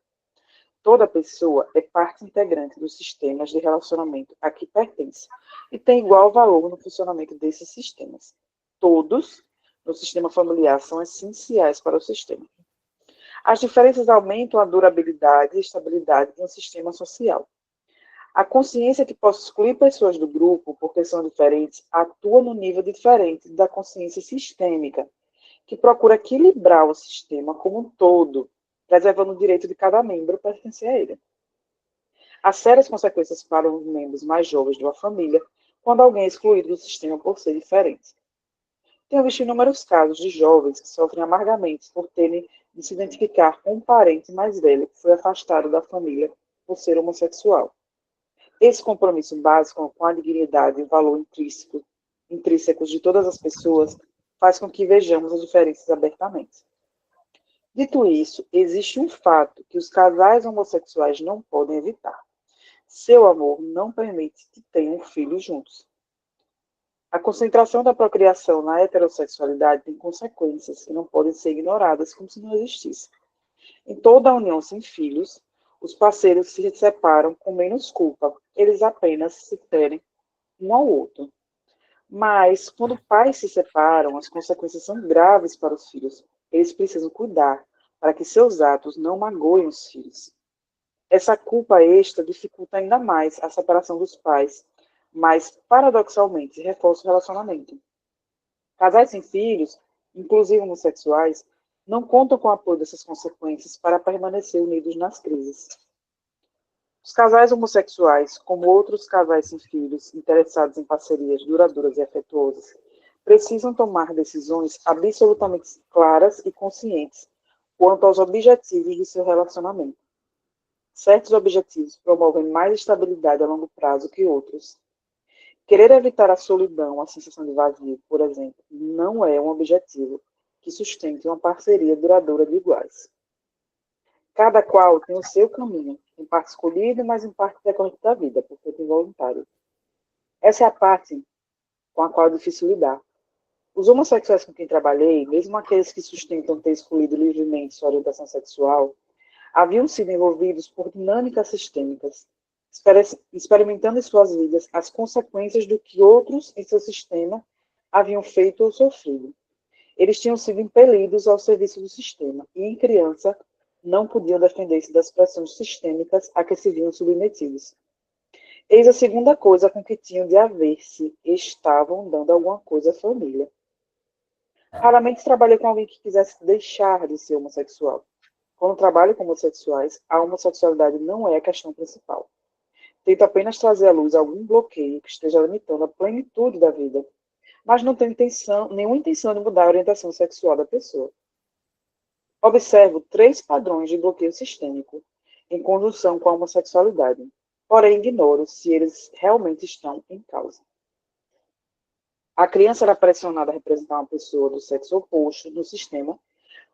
Toda pessoa é parte integrante dos sistemas de relacionamento a que pertence e tem igual valor no funcionamento desses sistemas. Todos, no sistema familiar, são essenciais para o sistema. As diferenças aumentam a durabilidade e estabilidade de um sistema social. A consciência que possa excluir pessoas do grupo porque são diferentes atua no nível diferente da consciência sistêmica, que procura equilibrar o sistema como um todo, preservando o direito de cada membro pertencer a ele. Há sérias consequências para os membros mais jovens de uma família quando alguém é excluído do sistema por ser diferente. Tenho visto inúmeros casos de jovens que sofrem amargamente por terem de se identificar com um parente mais velho que foi afastado da família por ser homossexual. Esse compromisso básico com a dignidade e o valor intrínsecos de todas as pessoas faz com que vejamos as diferenças abertamente. Dito isso, existe um fato que os casais homossexuais não podem evitar. Seu amor não permite que tenham filhos juntos. A concentração da procriação na heterossexualidade tem consequências que não podem ser ignoradas como se não existissem. Em toda a união sem filhos, os parceiros se separam com menos culpa, eles apenas se ferem um ao outro. Mas, quando pais se separam, as consequências são graves para os filhos. Eles precisam cuidar para que seus atos não magoem os filhos. Essa culpa extra dificulta ainda mais a separação dos pais, mas, paradoxalmente, reforça o relacionamento. Casais sem filhos, inclusive homossexuais, não contam com o apoio dessas consequências para permanecer unidos nas crises. Os casais homossexuais, como outros casais sem filhos interessados em parcerias duradouras e afetuosas, precisam tomar decisões absolutamente claras e conscientes quanto aos objetivos de seu relacionamento. Certos objetivos promovem mais estabilidade a longo prazo que outros. Querer evitar a solidão, a sensação de vazio, por exemplo, não é um objetivo que sustente uma parceria duradoura de iguais. Cada qual tem o seu caminho, em parte escolhido, mas em parte decorrente da vida, porque é involuntário. Essa é a parte com a qual é difícil lidar. Os homossexuais com quem trabalhei, mesmo aqueles que sustentam ter escolhido livremente sua orientação sexual, haviam sido envolvidos por dinâmicas sistêmicas, experimentando em suas vidas as consequências do que outros em seu sistema haviam feito ou sofrido. Eles tinham sido impelidos ao serviço do sistema e, em criança, não podiam defender-se das pressões sistêmicas a que se viam submetidos. Eis a segunda coisa com que tinham de haver se estavam dando alguma coisa à família. Raramente trabalhei com alguém que quisesse deixar de ser homossexual. Quando trabalho com homossexuais, a homossexualidade não é a questão principal. Tento apenas trazer à luz algum bloqueio que esteja limitando a plenitude da vida, mas não tenho nenhuma intenção de mudar a orientação sexual da pessoa. Observo 3 padrões de bloqueio sistêmico, em conjunção com a homossexualidade, porém ignoro se eles realmente estão em causa. A criança era pressionada a representar uma pessoa do sexo oposto no sistema,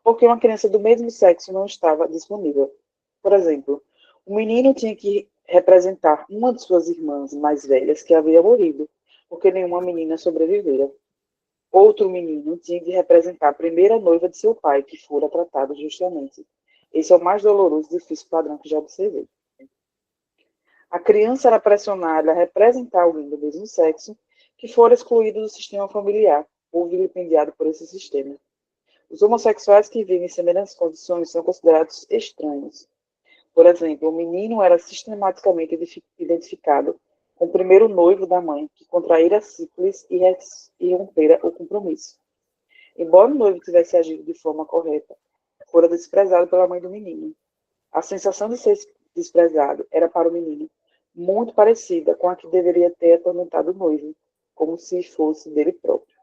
porque uma criança do mesmo sexo não estava disponível. Por exemplo, o menino tinha que representar uma de suas irmãs mais velhas que havia morrido, porque nenhuma menina sobrevivera. Outro menino tinha que representar a primeira noiva de seu pai, que fora tratado justamente. Esse é o mais doloroso e difícil padrão que já observei. A criança era pressionada a representar alguém do mesmo sexo que fora excluído do sistema familiar ou vilipendiado por esse sistema. Os homossexuais que vivem em semelhantes condições são considerados estranhos. Por exemplo, o menino era sistematicamente identificado com o primeiro noivo da mãe, que contraíra sífilis e rompera o compromisso. Embora o noivo tivesse agido de forma correta, fora desprezado pela mãe do menino. A sensação de ser desprezado era para o menino muito parecida com a que deveria ter atormentado o noivo, como se fosse dele próprio.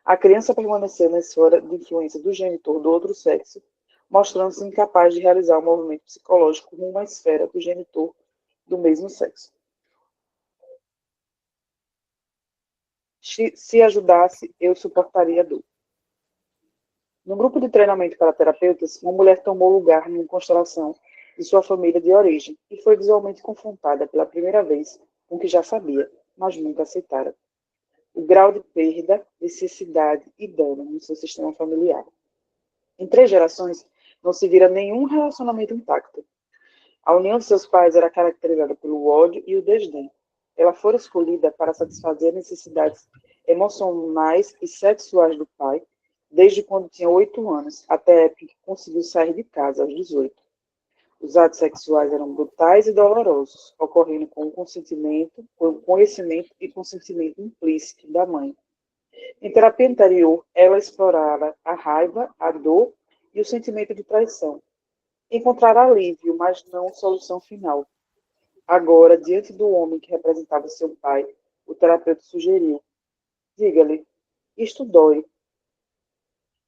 A criança permaneceu na esfera de influência do genitor do outro sexo, mostrando-se incapaz de realizar um movimento psicológico rumo à esfera do genitor do mesmo sexo. Se ajudasse, eu suportaria a dor. No grupo de treinamento para terapeutas, uma mulher tomou lugar numa constelação de sua família de origem e foi visualmente confrontada pela primeira vez com o que já sabia, mas nunca aceitara: o grau de perda, necessidade e dano no seu sistema familiar. Em 3 gerações, não se vira nenhum relacionamento intacto. A união de seus pais era caracterizada pelo ódio e o desdém. Ela fora escolhida para satisfazer necessidades emocionais e sexuais do pai, desde quando tinha 8 anos, até a época que conseguiu sair de casa, aos 18. Os atos sexuais eram brutais e dolorosos, ocorrendo com o conhecimento e consentimento implícito da mãe. Em terapia anterior, ela explorara a raiva, a dor e o sentimento de traição. Encontrara alívio, mas não solução final. Agora, diante do homem que representava seu pai, o terapeuta sugeriu: diga-lhe, isto dói.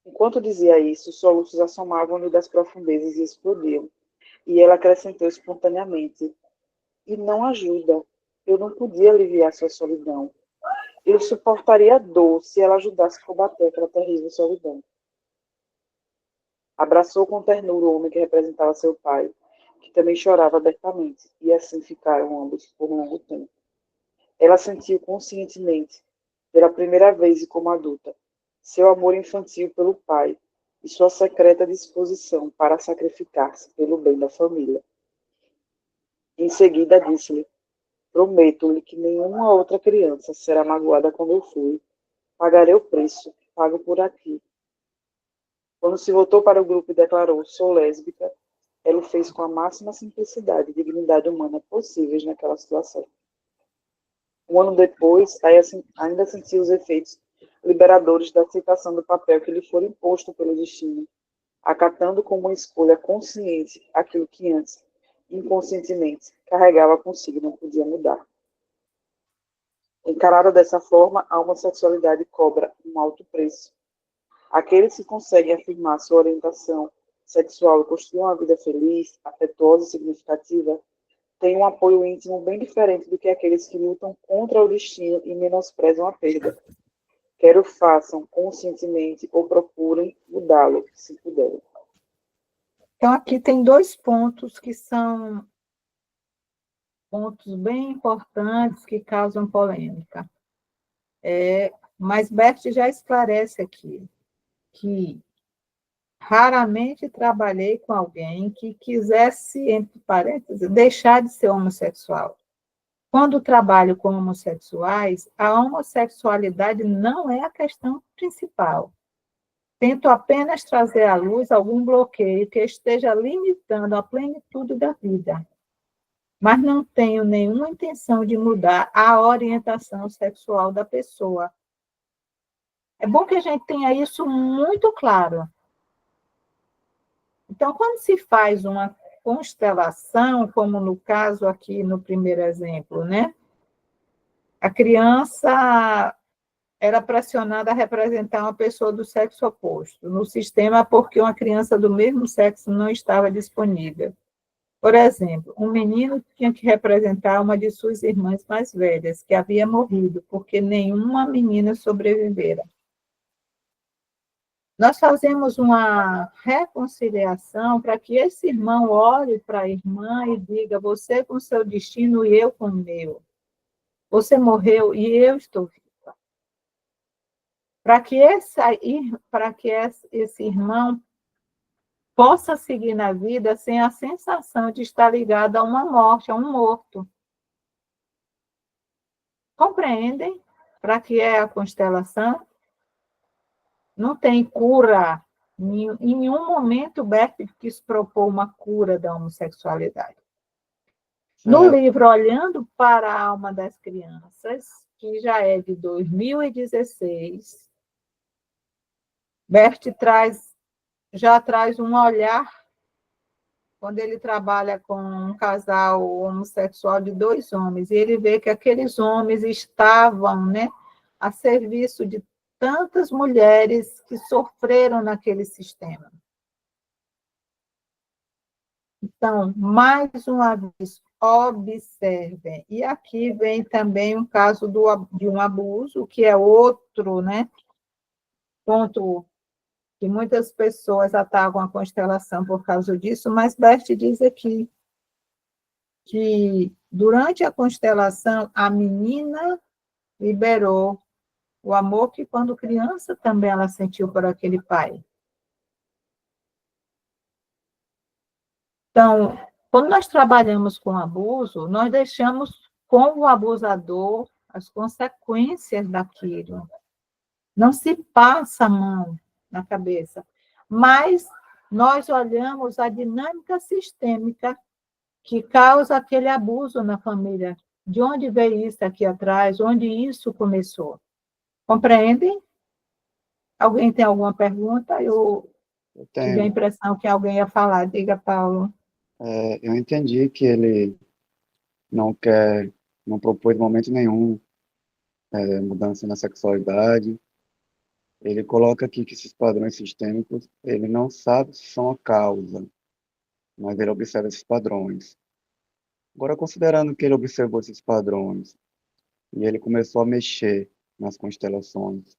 Enquanto dizia isso, soluços assomavam-lhe das profundezas e explodiam. E ela acrescentou espontaneamente: e não ajuda. Eu não podia aliviar sua solidão. Eu suportaria a dor se ela ajudasse a combater aquela terrível solidão. Abraçou com ternura o homem que representava seu pai, que também chorava abertamente, e assim ficaram ambos por longo tempo. Ela sentiu conscientemente, pela primeira vez e como adulta, seu amor infantil pelo pai e sua secreta disposição para sacrificar-se pelo bem da família. Em seguida disse-lhe: prometo-lhe que nenhuma outra criança será magoada como eu fui. Pagarei o preço, pago por aqui. Quando se voltou para o grupo e declarou: sou lésbica, ela o fez com a máxima simplicidade e dignidade humana possíveis naquela situação. Um ano depois, ainda sentiu os efeitos liberadores da aceitação do papel que lhe fora imposto pelo destino, acatando como uma escolha consciente aquilo que antes, inconscientemente, carregava consigo e não podia mudar. Encarada dessa forma, a homossexualidade cobra um alto preço. Aqueles que conseguem afirmar sua orientação sexual e construir uma vida feliz, afetuosa e significativa, têm um apoio íntimo bem diferente do que aqueles que lutam contra o destino e menosprezam a perda. Quer o façam conscientemente ou procurem mudá-lo, se puderem. Então, aqui tem 2 pontos que são pontos bem importantes que causam polêmica. Mas Bert já esclarece aqui que raramente trabalhei com alguém que quisesse, entre parênteses, deixar de ser homossexual. Quando trabalho com homossexuais, a homossexualidade não é a questão principal. Tento apenas trazer à luz algum bloqueio que esteja limitando a plenitude da vida, mas não tenho nenhuma intenção de mudar a orientação sexual da pessoa. É bom que a gente tenha isso muito claro. Então, quando se faz uma constelação, como no caso aqui no primeiro exemplo, né? A criança era pressionada a representar uma pessoa do sexo oposto no sistema porque uma criança do mesmo sexo não estava disponível. Por exemplo, um menino tinha que representar uma de suas irmãs mais velhas, que havia morrido, porque nenhuma menina sobrevivera. Nós fazemos uma reconciliação para que esse irmão olhe para a irmã e diga: você com seu destino e eu com o meu. Você morreu e eu estou viva. Para que esse irmão possa seguir na vida sem a sensação de estar ligado a uma morte, a um morto. Compreendem? Para que é a constelação? Não tem cura. Em nenhum momento Bert quis propor uma cura da homossexualidade. No livro Olhando para a Alma das Crianças, que já é de 2016, Bert já traz um olhar, quando ele trabalha com um casal homossexual de 2 homens, e ele vê que aqueles homens estavam, né, a serviço de tantas mulheres que sofreram naquele sistema. Então, mais uma vez, observem. E aqui vem também o caso de um abuso, que é outro, né, ponto que muitas pessoas atacam a constelação por causa disso, mas Bert diz aqui que durante a constelação a menina liberou o amor que quando criança também ela sentiu por aquele pai. Então, quando nós trabalhamos com abuso, nós deixamos com o abusador as consequências daquilo. Não se passa a mão na cabeça, mas nós olhamos a dinâmica sistêmica que causa aquele abuso na família. De onde veio isso aqui atrás? Onde isso começou? Compreendem? Alguém tem alguma pergunta? Eu tive a impressão que alguém ia falar. Diga, Paulo. Eu entendi que ele não propôs em momento nenhum mudança na sexualidade. Ele coloca aqui que esses padrões sistêmicos, ele não sabe se são a causa, mas ele observa esses padrões. Agora, considerando que ele observou esses padrões e ele começou a mexer nas constelações,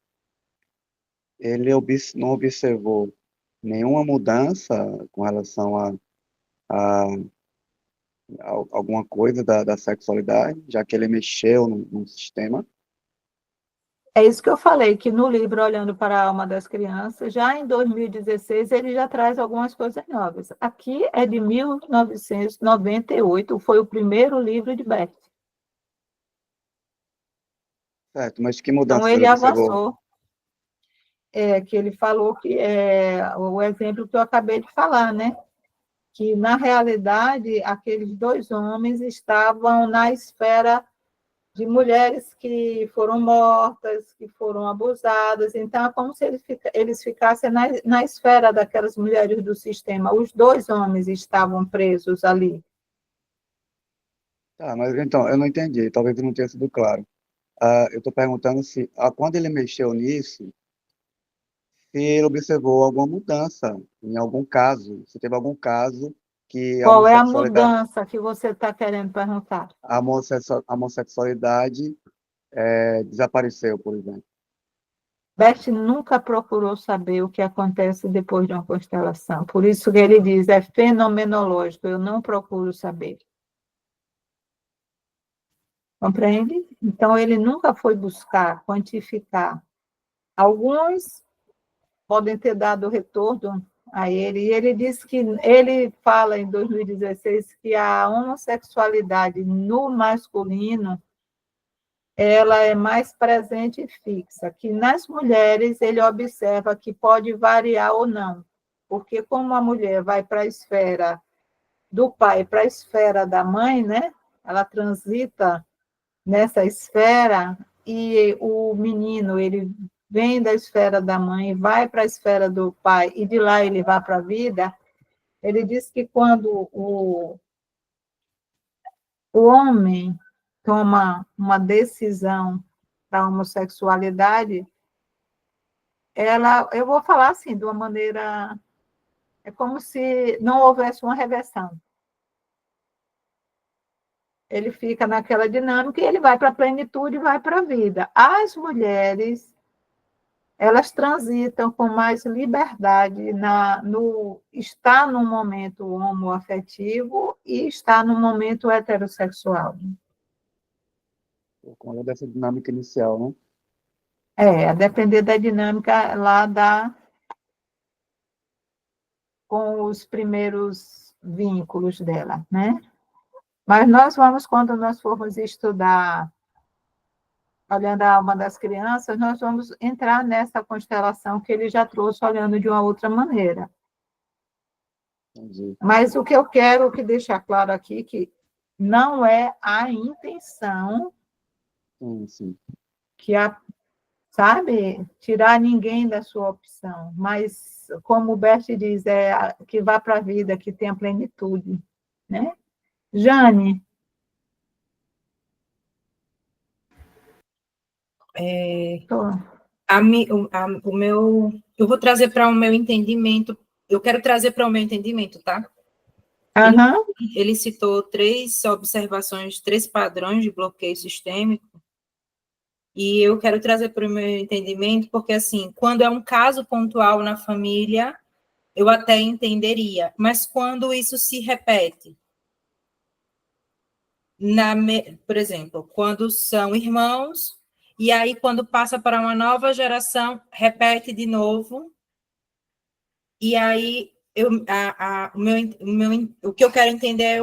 ele não observou nenhuma mudança com relação a alguma coisa da sexualidade, já que ele mexeu no sistema. É isso que eu falei, que no livro Olhando para a Alma das Crianças, já em 2016, ele já traz algumas coisas novas. Aqui é de 1998, foi o primeiro livro de Bert. Certo, mas que mudança Então, ele ele observou? avançou. Que ele falou que é o exemplo que eu acabei de falar, né? Que, na realidade, aqueles 2 homens estavam na esfera de mulheres que foram mortas, que foram abusadas. Então, é como se eles ficassem na esfera daquelas mulheres do sistema. Os 2 homens estavam presos ali. Tá, mas então, eu não entendi, talvez não tenha sido claro. Eu estou perguntando se, quando ele mexeu nisso, se ele observou alguma mudança em algum caso, se teve algum caso que Qual é a mudança que você está querendo perguntar? a homossexualidade desapareceu, por exemplo. Bert nunca procurou saber o que acontece depois de uma constelação. Por isso que ele diz, é fenomenológico, eu não procuro saber. Compreende? Então, ele nunca foi buscar, quantificar. Alguns podem ter dado retorno a ele, e ele diz que, ele fala em 2016 que a homossexualidade no masculino ela é mais presente e fixa, que nas mulheres ele observa que pode variar ou não, porque como a mulher vai para a esfera do pai, para a esfera da mãe, né? Ela transita nessa esfera, e o menino, ele vem da esfera da mãe, vai para a esfera do pai, e de lá ele vai para a vida. Ele diz que quando o homem toma uma decisão da homossexualidade, eu vou falar assim, de uma maneira, é como se não houvesse uma reversão. ele fica naquela dinâmica e ele vai para a plenitude e vai para a vida. As mulheres, elas transitam com mais liberdade estar no momento homoafetivo e estar no momento heterossexual. Por conta dessa dinâmica inicial, né? A depender da dinâmica lá com os primeiros vínculos dela, né? Mas nós vamos, quando nós formos estudar, olhando a alma das crianças, nós vamos entrar nessa constelação que ele já trouxe, olhando de uma outra maneira. Entendi. Mas o que eu quero deixar claro aqui, que não é a intenção Sim. sabe, tirar ninguém da sua opção, mas, como o Bert diz, que vá para a vida, que tenha plenitude, né? Jane? Tô. Eu vou trazer para o meu entendimento, eu quero trazer para o meu entendimento, tá? Aham. Ele citou 3 observações, 3 padrões de bloqueio sistêmico, e eu quero trazer para o meu entendimento, porque, assim, quando é um caso pontual na família, eu até entenderia, mas quando isso se repete, por exemplo, quando são irmãos, e aí quando passa para uma nova geração, repete de novo, e aí o que eu quero entender é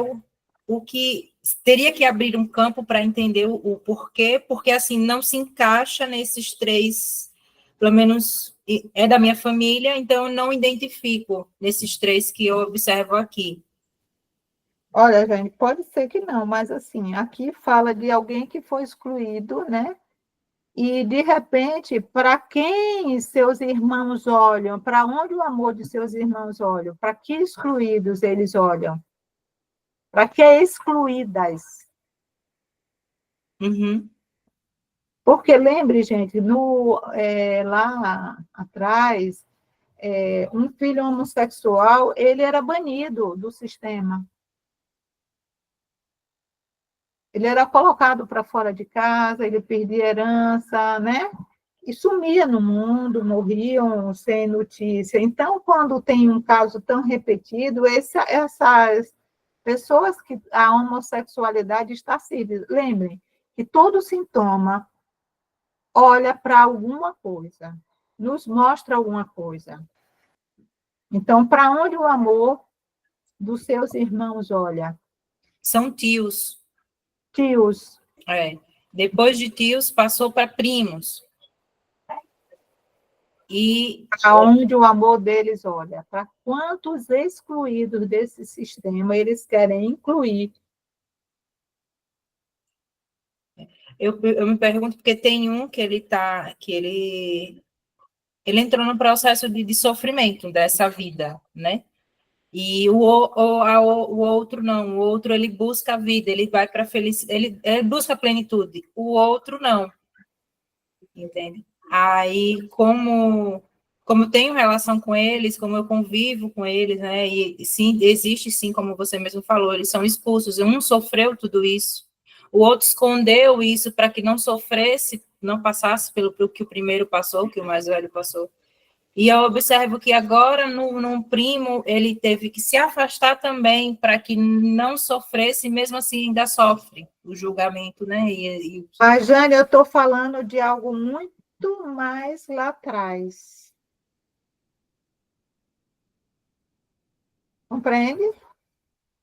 o que teria que abrir um campo para entender o porquê, porque assim não se encaixa nesses 3, pelo menos é da minha família, então eu não identifico nesses 3 que eu observo aqui. Olha, gente, pode ser que não, mas assim, aqui fala de alguém que foi excluído, né? E, de repente, para quem seus irmãos olham, para onde o amor de seus irmãos olham, para que excluídos eles olham? Para que excluídas? Uhum. Porque lembre, gente, lá atrás, um filho homossexual, ele era banido do sistema. Ele era colocado para fora de casa, ele perdia herança, né? E sumia no mundo, morriam sem notícia. Então, quando tem um caso tão repetido, essas pessoas que a homossexualidade está civil, lembrem que todo sintoma olha para alguma coisa, nos mostra alguma coisa. Então, para onde o amor dos seus irmãos olha? São tios. Tios. Depois de tios, passou para primos. E Aonde o amor deles olha? Para quantos excluídos desse sistema eles querem incluir? eu me pergunto porque tem um que ele entrou no processo de sofrimento dessa vida, né? E o outro não, o outro ele busca a vida, ele vai para a felicidade, ele busca a plenitude, o outro não, entende? Aí, como eu tenho relação com eles, como eu convivo com eles, né, e sim, existe sim, como você mesmo falou, eles são expulsos, um sofreu tudo isso, o outro escondeu isso para que não sofresse, não passasse pelo que o primeiro passou, que o mais velho passou. E eu observo que agora, num primo, ele teve que se afastar também para que não sofresse, mesmo assim ainda sofre o julgamento, né? Mas, Jane, eu estou falando de algo muito mais lá atrás. Compreende?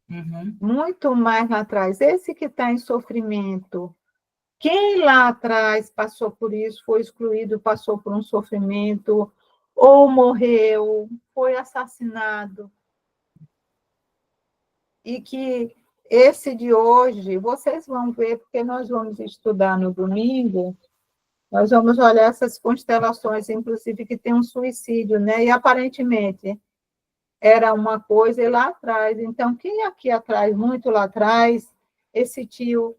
Uhum. Muito mais lá atrás. Esse que está em sofrimento. Quem lá atrás passou por isso, foi excluído, passou por um sofrimento, ou morreu, foi assassinado. E que esse de hoje, vocês vão ver, porque nós vamos estudar no domingo, nós vamos olhar essas constelações, inclusive que tem um suicídio, né? E aparentemente era uma coisa e lá atrás. Então, quem aqui atrás, muito lá atrás, esse tio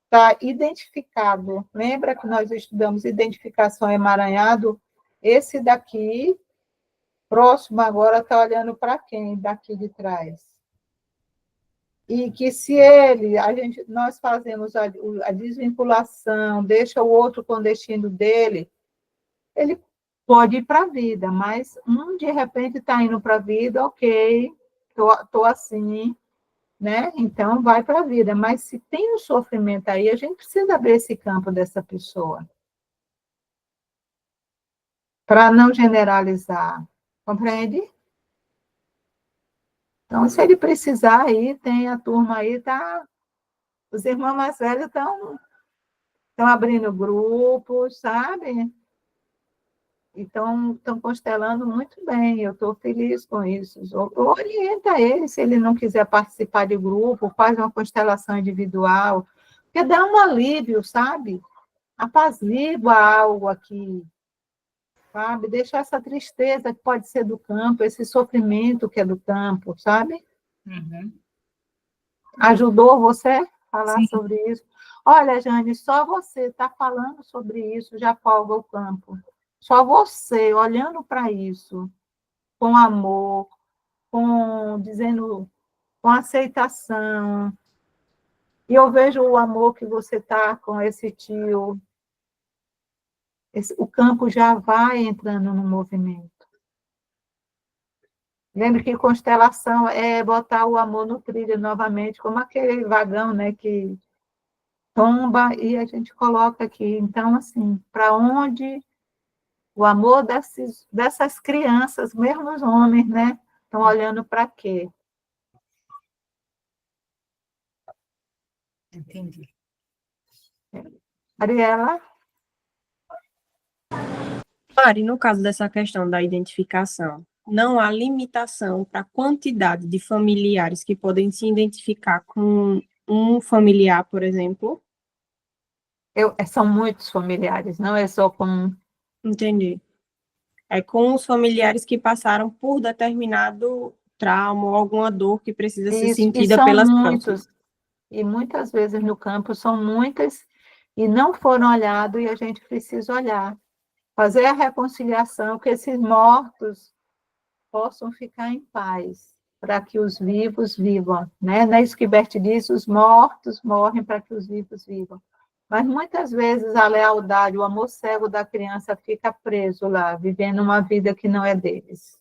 está identificado. Lembra que nós estudamos identificação emaranhado? Esse daqui, próximo agora, está olhando para quem daqui de trás? E que se nós fazemos a desvinculação, deixa o outro com o destino dele, ele pode ir para a vida, mas de repente está indo para a vida, ok, tô assim, né? Então vai para a vida. Mas se tem um sofrimento aí, a gente precisa abrir esse campo dessa pessoa. Para não generalizar. Compreende? Então, se ele precisar aí, tem a turma aí, tá? Os irmãos mais velhos estão abrindo grupos, sabe? E estão constelando muito bem, eu estou feliz com isso. Orienta ele, se ele não quiser participar de grupo, faz uma constelação individual, porque dá um alívio, sabe? Apazigua algo aqui, sabe? Deixa essa tristeza que pode ser do campo, esse sofrimento que é do campo, sabe? Uhum. Ajudou você a falar Sim. sobre isso? Olha, Jane, só você está falando sobre isso já folga o campo. Só você, olhando para isso, com amor, com aceitação. E eu vejo o amor que você está com esse tio. O campo já vai entrando no movimento. Lembre que constelação é botar o amor no trilho novamente, como aquele vagão, né, que tomba e a gente coloca aqui. Então, assim, para onde o amor dessas crianças, mesmo os homens, né, estão olhando para quê? Entendi. Ariela? Mari, no caso dessa questão da identificação, não há limitação para a quantidade de familiares que podem se identificar com um familiar, por exemplo? São muitos familiares, não é só com... Entendi. É com os familiares que passaram por determinado trauma ou alguma dor que precisa ser Isso, e sentida são pelas próximas. muitos, e muitas vezes no campo são muitas, e não foram olhados, e a gente precisa olhar. Fazer a reconciliação, que esses mortos possam ficar em paz, para que os vivos vivam, né? Não é isso que Bert diz, os mortos morrem para que os vivos vivam. Mas muitas vezes a lealdade, o amor cego da criança fica preso lá, vivendo uma vida que não é deles.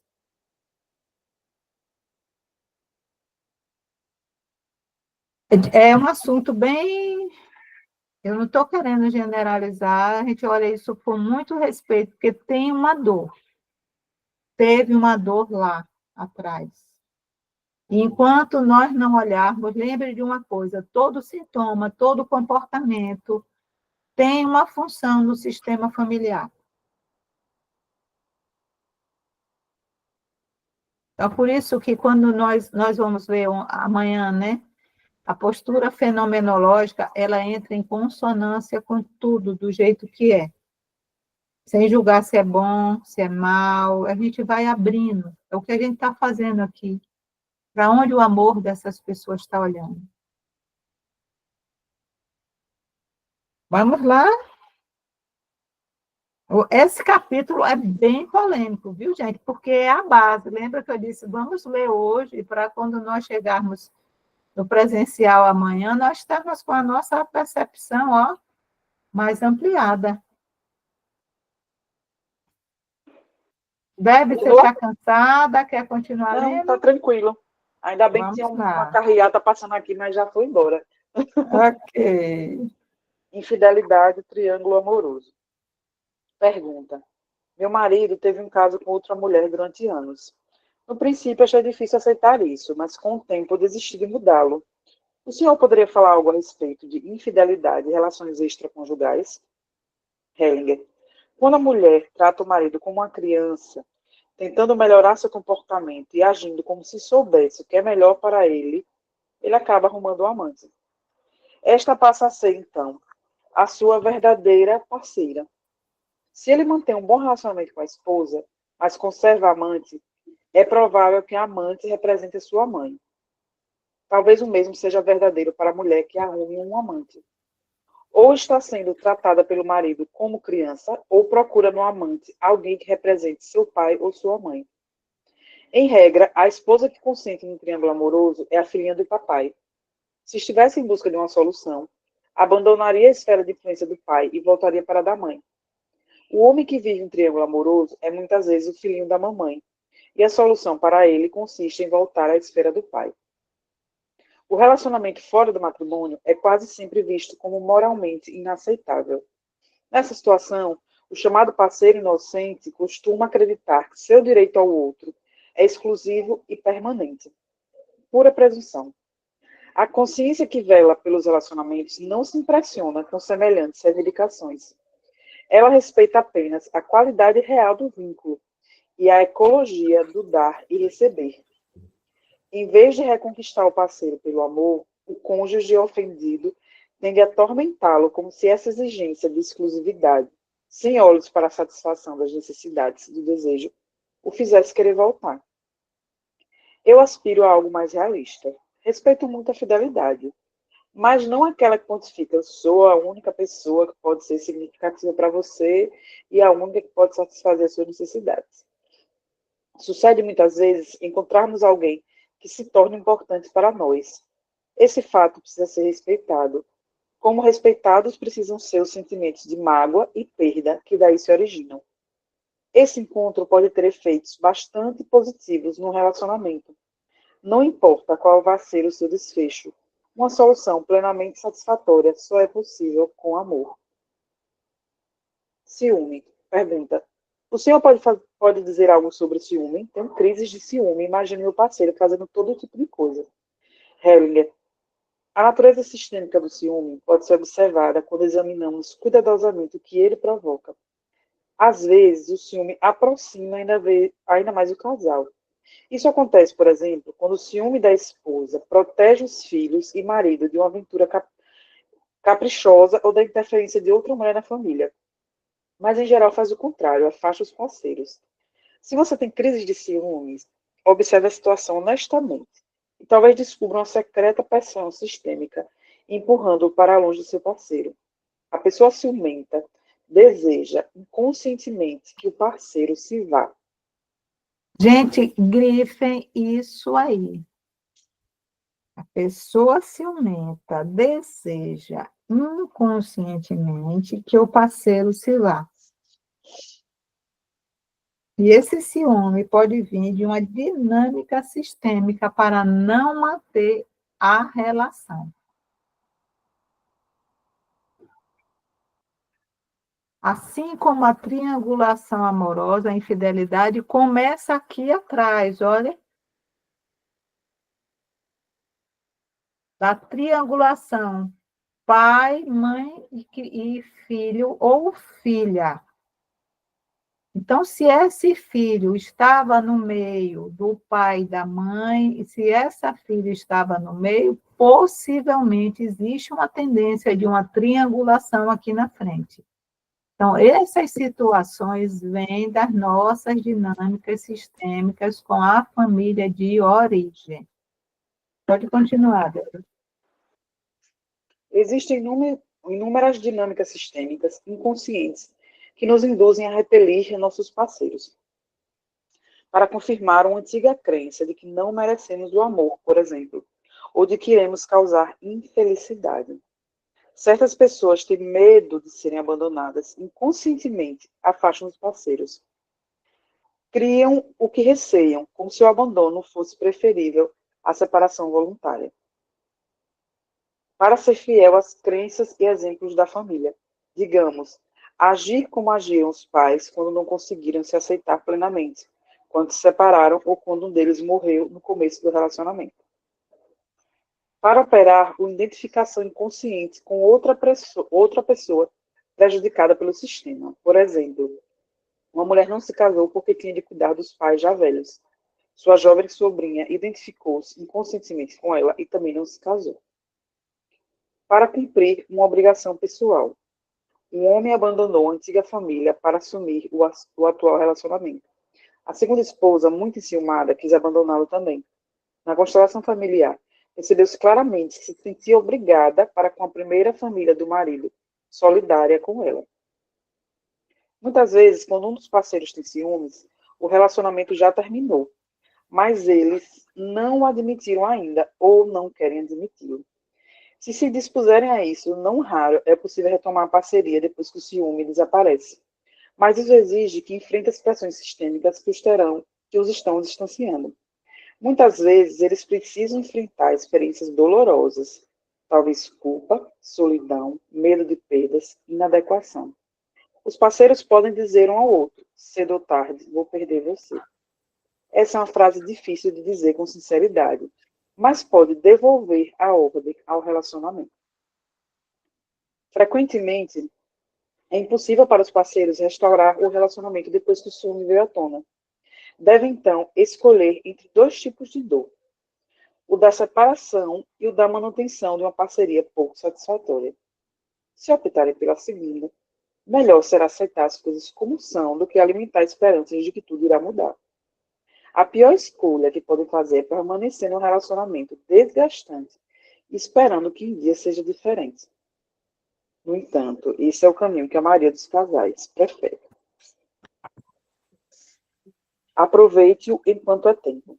É um assunto bem... Eu não estou querendo generalizar, a gente olha isso com muito respeito, porque tem uma dor. Teve uma dor lá atrás. E enquanto nós não olharmos, lembre de uma coisa, todo sintoma, todo comportamento tem uma função no sistema familiar. Então, por isso que quando nós vamos ver amanhã, né, a postura fenomenológica, ela entra em consonância com tudo, do jeito que é. Sem julgar se é bom, se é mal, a gente vai abrindo. É o que a gente está fazendo aqui. Para onde o amor dessas pessoas está olhando. Vamos lá? Esse capítulo é bem polêmico, viu, gente? Porque é a base. Lembra que eu disse, vamos ler hoje, para quando nós chegarmos no presencial amanhã, nós estamos com a nossa percepção, ó, mais ampliada. Deve você estar cansada, quer continuar Não, lendo? tá tranquilo. Ainda bem que tinha Vamos uma lá. carreata passando aqui, mas já foi embora. Ok. Infidelidade, triângulo amoroso. Pergunta. Meu marido teve um caso com outra mulher durante anos. No princípio, achei difícil aceitar isso, mas com o tempo eu desisti de mudá-lo. O senhor poderia falar algo a respeito de infidelidade e relações extraconjugais? Hellinger. Quando a mulher trata o marido como uma criança, tentando melhorar seu comportamento e agindo como se soubesse o que é melhor para ele, ele acaba arrumando um amante. Esta passa a ser, então, a sua verdadeira parceira. Se ele mantém um bom relacionamento com a esposa, mas conserva a amante, é provável que a amante represente sua mãe. Talvez o mesmo seja verdadeiro para a mulher que arrume um amante. Ou está sendo tratada pelo marido como criança, ou procura no amante alguém que represente seu pai ou sua mãe. Em regra, a esposa que consente no triângulo amoroso é a filhinha do papai. Se estivesse em busca de uma solução, abandonaria a esfera de influência do pai e voltaria para a da mãe. O homem que vive um triângulo amoroso é muitas vezes o filhinho da mamãe, e a solução para ele consiste em voltar à esfera do pai. O relacionamento fora do matrimônio é quase sempre visto como moralmente inaceitável. Nessa situação, o chamado parceiro inocente costuma acreditar que seu direito ao outro é exclusivo e permanente. Pura presunção. A consciência que vela pelos relacionamentos não se impressiona com semelhantes reivindicações. Ela respeita apenas a qualidade real do vínculo e a ecologia do dar e receber. Em vez de reconquistar o parceiro pelo amor, o cônjuge ofendido tende a atormentá-lo como se essa exigência de exclusividade, sem olhos para a satisfação das necessidades do desejo, o fizesse querer voltar. Eu aspiro a algo mais realista. Respeito muito a fidelidade, mas não aquela que pontifica, eu sou a única pessoa que pode ser significativa para você e a única que pode satisfazer as suas necessidades. Sucede muitas vezes encontrarmos alguém que se torna importante para nós. Esse fato precisa ser respeitado. Como respeitados precisam ser os sentimentos de mágoa e perda que daí se originam. Esse encontro pode ter efeitos bastante positivos no relacionamento. Não importa qual vai ser o seu desfecho, uma solução plenamente satisfatória só é possível com amor. Ciúme. Pergunta. O senhor pode dizer algo sobre ciúme? Tenho crises de ciúme. Imagine meu parceiro fazendo todo tipo de coisa. Hellinger. A natureza sistêmica do ciúme pode ser observada quando examinamos cuidadosamente o que ele provoca. Às vezes, o ciúme aproxima ainda mais o casal. Isso acontece, por exemplo, quando o ciúme da esposa protege os filhos e marido de uma aventura caprichosa ou da interferência de outra mulher na família. Mas, em geral, faz o contrário, afasta os parceiros. Se você tem crises de ciúmes, observe a situação honestamente e talvez descubra uma secreta pressão sistêmica empurrando-o para longe do seu parceiro. A pessoa ciumenta deseja inconscientemente que o parceiro se vá. Gente, grifem isso aí. A pessoa ciumenta deseja inconscientemente que o parceiro se vá. E esse ciúme pode vir de uma dinâmica sistêmica para não manter a relação. Assim como a triangulação amorosa, a infidelidade começa aqui atrás, olha. Da triangulação, pai, mãe e filho ou filha. Então, se esse filho estava no meio do pai e da mãe, e se essa filha estava no meio, possivelmente existe uma tendência de uma triangulação aqui na frente. Então, essas situações vêm das nossas dinâmicas sistêmicas com a família de origem. Pode continuar, Débora. Existem inúmeras dinâmicas sistêmicas inconscientes que nos induzem a repelir nossos parceiros, para confirmar uma antiga crença de que não merecemos o amor, por exemplo, ou de que iremos causar infelicidade. Certas pessoas têm medo de serem abandonadas, inconscientemente afastam os parceiros. Criam o que receiam, como se o abandono fosse preferível à separação voluntária. Para ser fiel às crenças e exemplos da família, digamos, agir como agiram os pais quando não conseguiram se aceitar plenamente, quando se separaram ou quando um deles morreu no começo do relacionamento. Para operar uma identificação inconsciente com outra pessoa prejudicada pelo sistema. Por exemplo, uma mulher não se casou porque tinha de cuidar dos pais já velhos. Sua jovem sobrinha identificou-se inconscientemente com ela e também não se casou. Para cumprir uma obrigação pessoal, um homem abandonou a antiga família para assumir o atual relacionamento. A segunda esposa, muito enciumada, quis abandoná-lo também. Na constelação familiar, percebeu-se claramente que se sentia obrigada para com a primeira família do marido, solidária com ela. Muitas vezes, quando um dos parceiros tem ciúmes, o relacionamento já terminou, mas eles não o admitiram ainda ou não querem admiti-lo. Se se dispuserem a isso, não raro é possível retomar a parceria depois que o ciúme desaparece. Mas isso exige que enfrente as pressões sistêmicas que os estão distanciando. Muitas vezes, eles precisam enfrentar experiências dolorosas, talvez culpa, solidão, medo de perdas, inadequação. Os parceiros podem dizer um ao outro, cedo ou tarde, vou perder você. Essa é uma frase difícil de dizer com sinceridade, mas pode devolver a ordem ao relacionamento. Frequentemente, é impossível para os parceiros restaurar o relacionamento depois que o ciúme veio à tona. Devem, então, escolher entre dois tipos de dor: o da separação e o da manutenção de uma parceria pouco satisfatória. Se optarem pela segunda, melhor será aceitar as coisas como são do que alimentar esperanças de que tudo irá mudar. A pior escolha que podem fazer é permanecer num relacionamento desgastante, esperando que um dia seja diferente. No entanto, esse é o caminho que a maioria dos casais prefere. Aproveite-o enquanto é tempo.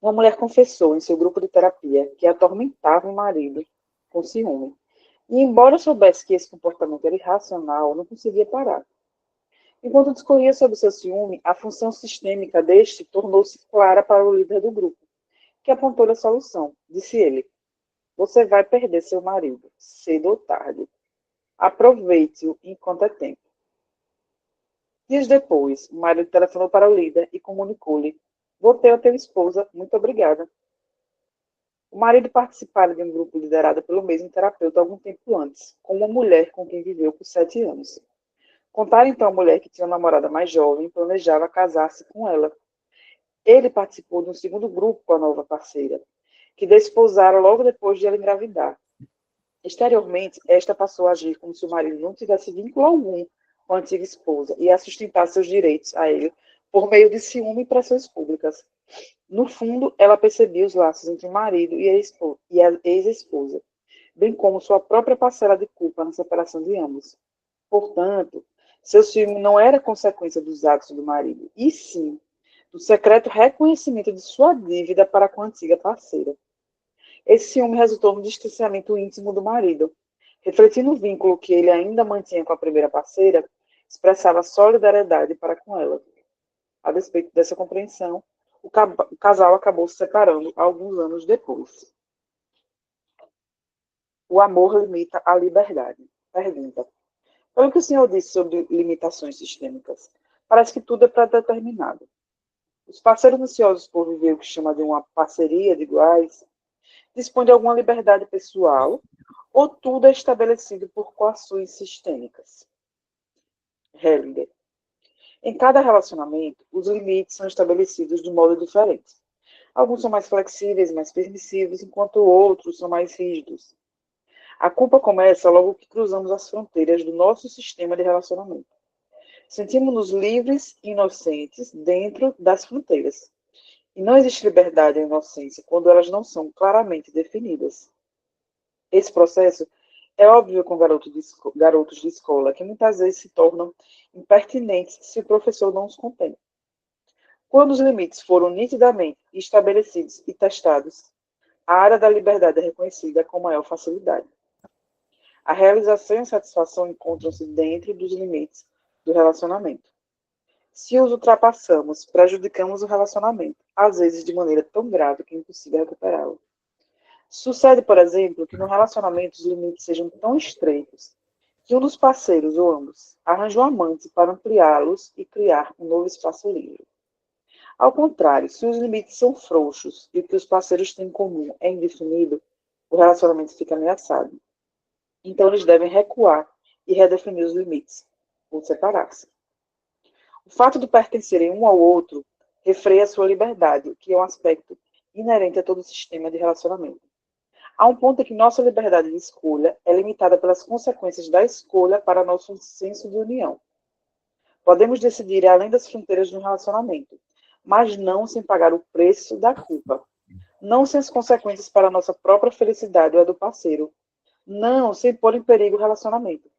Uma mulher confessou em seu grupo de terapia que atormentava o marido com ciúme. E, embora soubesse que esse comportamento era irracional, não conseguia parar. Enquanto discorria sobre seu ciúme, a função sistêmica deste tornou-se clara para o líder do grupo, que apontou-lhe a solução. Disse ele: você vai perder seu marido, cedo ou tarde. Aproveite-o enquanto é tempo. Dias depois, o marido telefonou para o líder e comunicou-lhe: voltei a ter esposa, muito obrigada. O marido participara de um grupo liderado pelo mesmo terapeuta algum tempo antes, com uma mulher com quem viveu por 7 anos. Contaram então à mulher que tinha uma namorada mais jovem e planejava casar-se com ela. Ele participou de um segundo grupo com a nova parceira, que desposaram logo depois de ela engravidar. Exteriormente, esta passou a agir como se o marido não tivesse vínculo algum com a antiga esposa e a sustentar seus direitos a ele por meio de ciúme e pressões públicas. No fundo, ela percebia os laços entre o marido e a ex-esposa, bem como sua própria parcela de culpa na separação de ambos. Portanto, seu ciúme não era consequência dos atos do marido, e sim do secreto reconhecimento de sua dívida para com a antiga parceira. Esse ciúme resultou no distanciamento íntimo do marido. Refletindo o vínculo que ele ainda mantinha com a primeira parceira, expressava solidariedade para com ela. A despeito dessa compreensão, o casal acabou se separando alguns anos depois. O amor limita a liberdade. Pergunta: pelo que o senhor disse sobre limitações sistêmicas, parece que tudo é predeterminado. Os parceiros ansiosos por viver o que chama de uma parceria de iguais dispõem de alguma liberdade pessoal ou tudo é estabelecido por coações sistêmicas? Hellinger: em cada relacionamento, os limites são estabelecidos de modo diferente. Alguns são mais flexíveis, mais permissivos, enquanto outros são mais rígidos. A culpa começa logo que cruzamos as fronteiras do nosso sistema de relacionamento. Sentimos-nos livres e inocentes dentro das fronteiras. E não existe liberdade e inocência quando elas não são claramente definidas. Esse processo é óbvio com garotos de escola, que muitas vezes se tornam impertinentes se o professor não os contém. Quando os limites foram nitidamente estabelecidos e testados, a área da liberdade é reconhecida com maior facilidade. A realização e a satisfação encontram-se dentro dos limites do relacionamento. Se os ultrapassamos, prejudicamos o relacionamento, às vezes de maneira tão grave que é impossível recuperá-lo. Sucede, por exemplo, que no relacionamento os limites sejam tão estreitos que um dos parceiros, ou ambos, arranja um amante para ampliá-los e criar um novo espaço livre. Ao contrário, se os limites são frouxos e o que os parceiros têm em comum é indefinido, o relacionamento fica ameaçado. Então, eles devem recuar e redefinir os limites, ou separar-se. O fato de pertencerem um ao outro refreia a sua liberdade, o que é um aspecto inerente a todo o sistema de relacionamento. Há um ponto em que nossa liberdade de escolha é limitada pelas consequências da escolha para nosso senso de união. Podemos decidir além das fronteiras do relacionamento, mas não sem pagar o preço da culpa. Não sem as consequências para a nossa própria felicidade ou a do parceiro. Não sem pôr em perigo o relacionamento.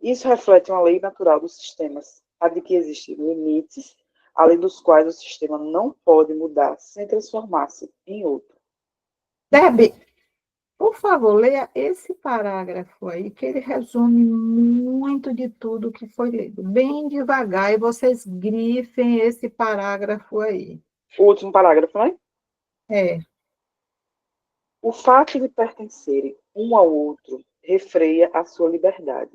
Isso reflete uma lei natural dos sistemas, a de que existem limites, além dos quais o sistema não pode mudar sem transformar-se em outro. Deb, Por favor, leia esse parágrafo aí, que ele resume muito de tudo que foi lido. Bem devagar, e vocês grifem esse parágrafo aí. O último parágrafo, né? É, O fato de pertencerem um ao outro refreia a sua liberdade,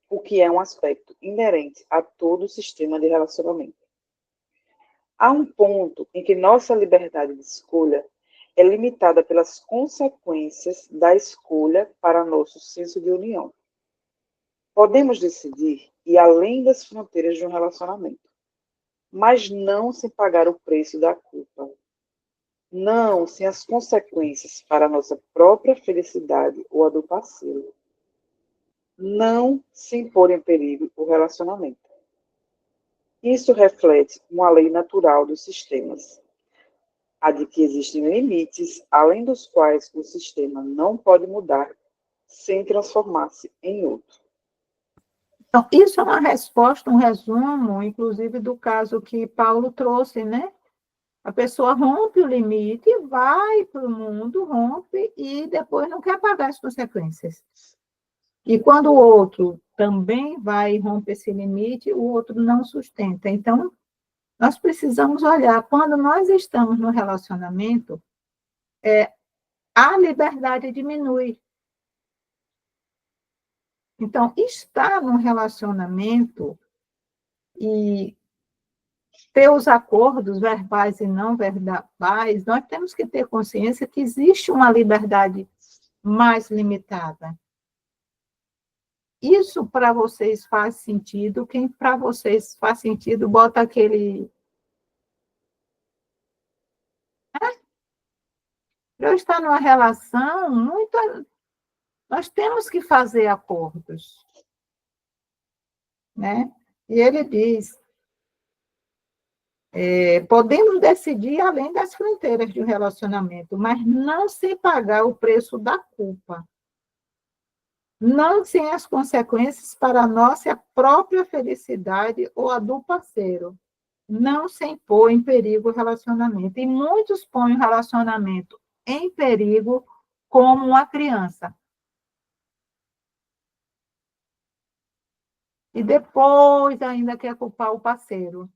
o que é um aspecto inerente a todo o sistema de relacionamento. Há um ponto em que nossa liberdade de escolha é limitada pelas consequências da escolha para nosso senso de união. Podemos decidir ir além das fronteiras de um relacionamento, mas não sem pagar o preço da culpa. Não sem as consequências para a nossa própria felicidade ou a do parceiro. Não sem pôr em perigo o relacionamento. Isso reflete uma lei natural dos sistemas, a de que existem limites, além dos quais o sistema não pode mudar sem transformar-se em outro. então, isso é uma resposta, um resumo, inclusive, do caso que Paulo trouxe, né? A pessoa rompe o limite, vai para o mundo, rompe, e depois não quer pagar as consequências. E quando o outro também vai e rompe esse limite, o outro não sustenta. Então, nós precisamos olhar, quando nós estamos no relacionamento, a liberdade diminui. Então, estar num relacionamento e ter os acordos verbais e não verbais, nós temos que ter consciência que existe uma liberdade mais limitada. Isso para vocês faz sentido? Quem para vocês faz sentido, bota aquele... Para eu estar numa relação, nós temos que fazer acordos, né? E ele diz, podemos decidir além das fronteiras de um relacionamento, mas não sem pagar o preço da culpa. Não sem as consequências para a nossa própria felicidade ou a do parceiro. Não sem pôr em perigo o relacionamento. E muitos põem o relacionamento em perigo como uma criança. E depois ainda quer culpar o parceiro.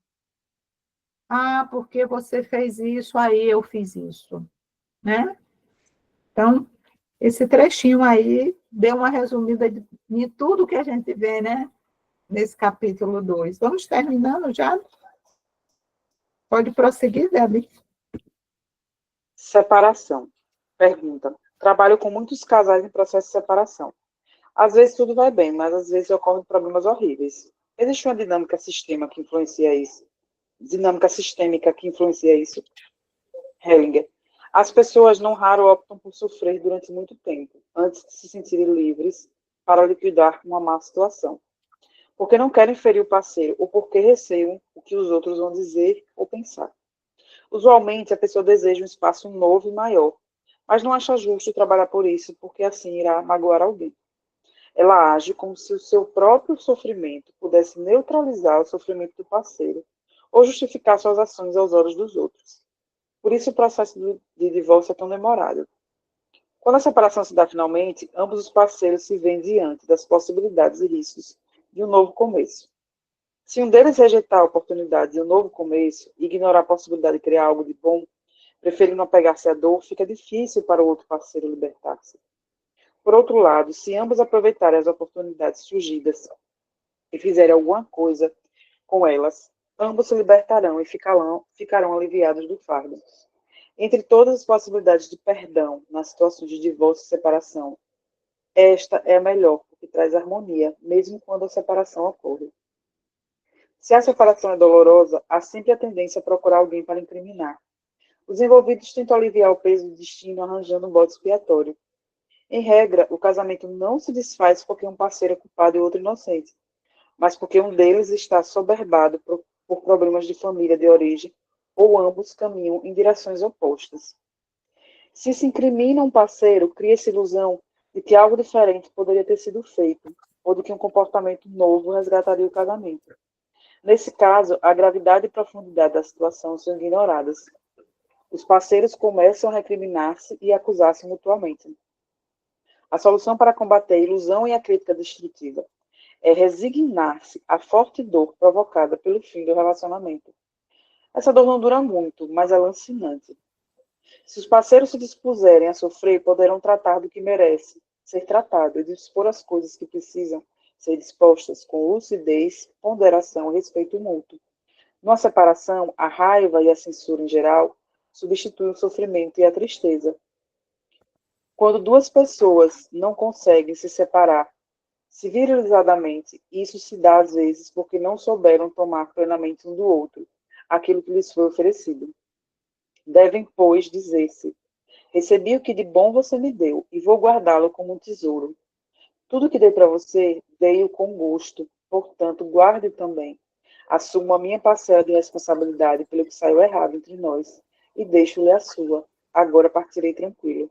Ah, porque você fez isso, aí eu fiz isso. Né? Então, esse trechinho aí deu uma resumida de tudo que a gente vê, né? Nesse capítulo 2. Vamos terminando já? Pode prosseguir, Debbie. Separação. Pergunta. Trabalho com muitos casais em processo de separação. Às vezes tudo vai bem, mas às vezes ocorrem problemas horríveis. Existe uma dinâmica sistêmica que influencia isso? Hellinger. As pessoas não raro optam por sofrer durante muito tempo, antes de se sentirem livres para liquidar uma má situação. Porque não querem ferir o parceiro ou porque receiam o que os outros vão dizer ou pensar. Usualmente, a pessoa deseja um espaço novo e maior, mas não acha justo trabalhar por isso, porque assim irá magoar alguém. Ela age como se o seu próprio sofrimento pudesse neutralizar o sofrimento do parceiro ou justificar suas ações aos olhos dos outros. Por isso o processo de divórcio é tão demorado. Quando a separação se dá finalmente, ambos os parceiros se veem diante das possibilidades e riscos de um novo começo. Se um deles rejeitar a oportunidade de um novo começo e ignorar a possibilidade de criar algo de bom, preferindo apegar-se à dor, fica difícil para o outro parceiro libertar-se. Por outro lado, se ambos aproveitarem as oportunidades surgidas e fizerem alguma coisa com elas, ambos se libertarão e ficarão aliviados do fardo. Entre todas as possibilidades de perdão nas situações de divórcio e separação, esta é a melhor, porque traz harmonia, mesmo quando a separação ocorre. Se a separação é dolorosa, há sempre a tendência a procurar alguém para incriminar. Os envolvidos tentam aliviar o peso do destino arranjando um bode expiatório. Em regra, o casamento não se desfaz porque um parceiro é culpado e outro inocente, mas porque um deles está soberbado por problemas de família de origem ou ambos caminham em direções opostas. Se se incrimina um parceiro, cria-se ilusão de que algo diferente poderia ter sido feito, ou de que um comportamento novo resgataria o casamento. Nesse caso, a gravidade e profundidade da situação são ignoradas. Os parceiros começam a recriminar-se e acusar-se mutuamente. A solução para combater a ilusão e a crítica destrutiva é resignar-se à forte dor provocada pelo fim do relacionamento. Essa dor não dura muito, mas é lancinante. Se os parceiros se dispuserem a sofrer, poderão tratar do que merece ser tratado e dispor as coisas que precisam ser dispostas com lucidez, ponderação e respeito mútuo. Numa separação, a raiva e a censura em geral substituem o sofrimento e a tristeza. Quando duas pessoas não conseguem se separar civilizadamente, isso se dá às vezes porque não souberam tomar plenamente um do outro aquilo que lhes foi oferecido. Devem, pois, dizer-se: recebi o que de bom você me deu e vou guardá-lo como um tesouro. Tudo que dei para você, dei-o com gosto, portanto, guarde também. Assumo a minha parcela de responsabilidade pelo que saiu errado entre nós e deixo-lhe a sua. Agora partirei tranquilo.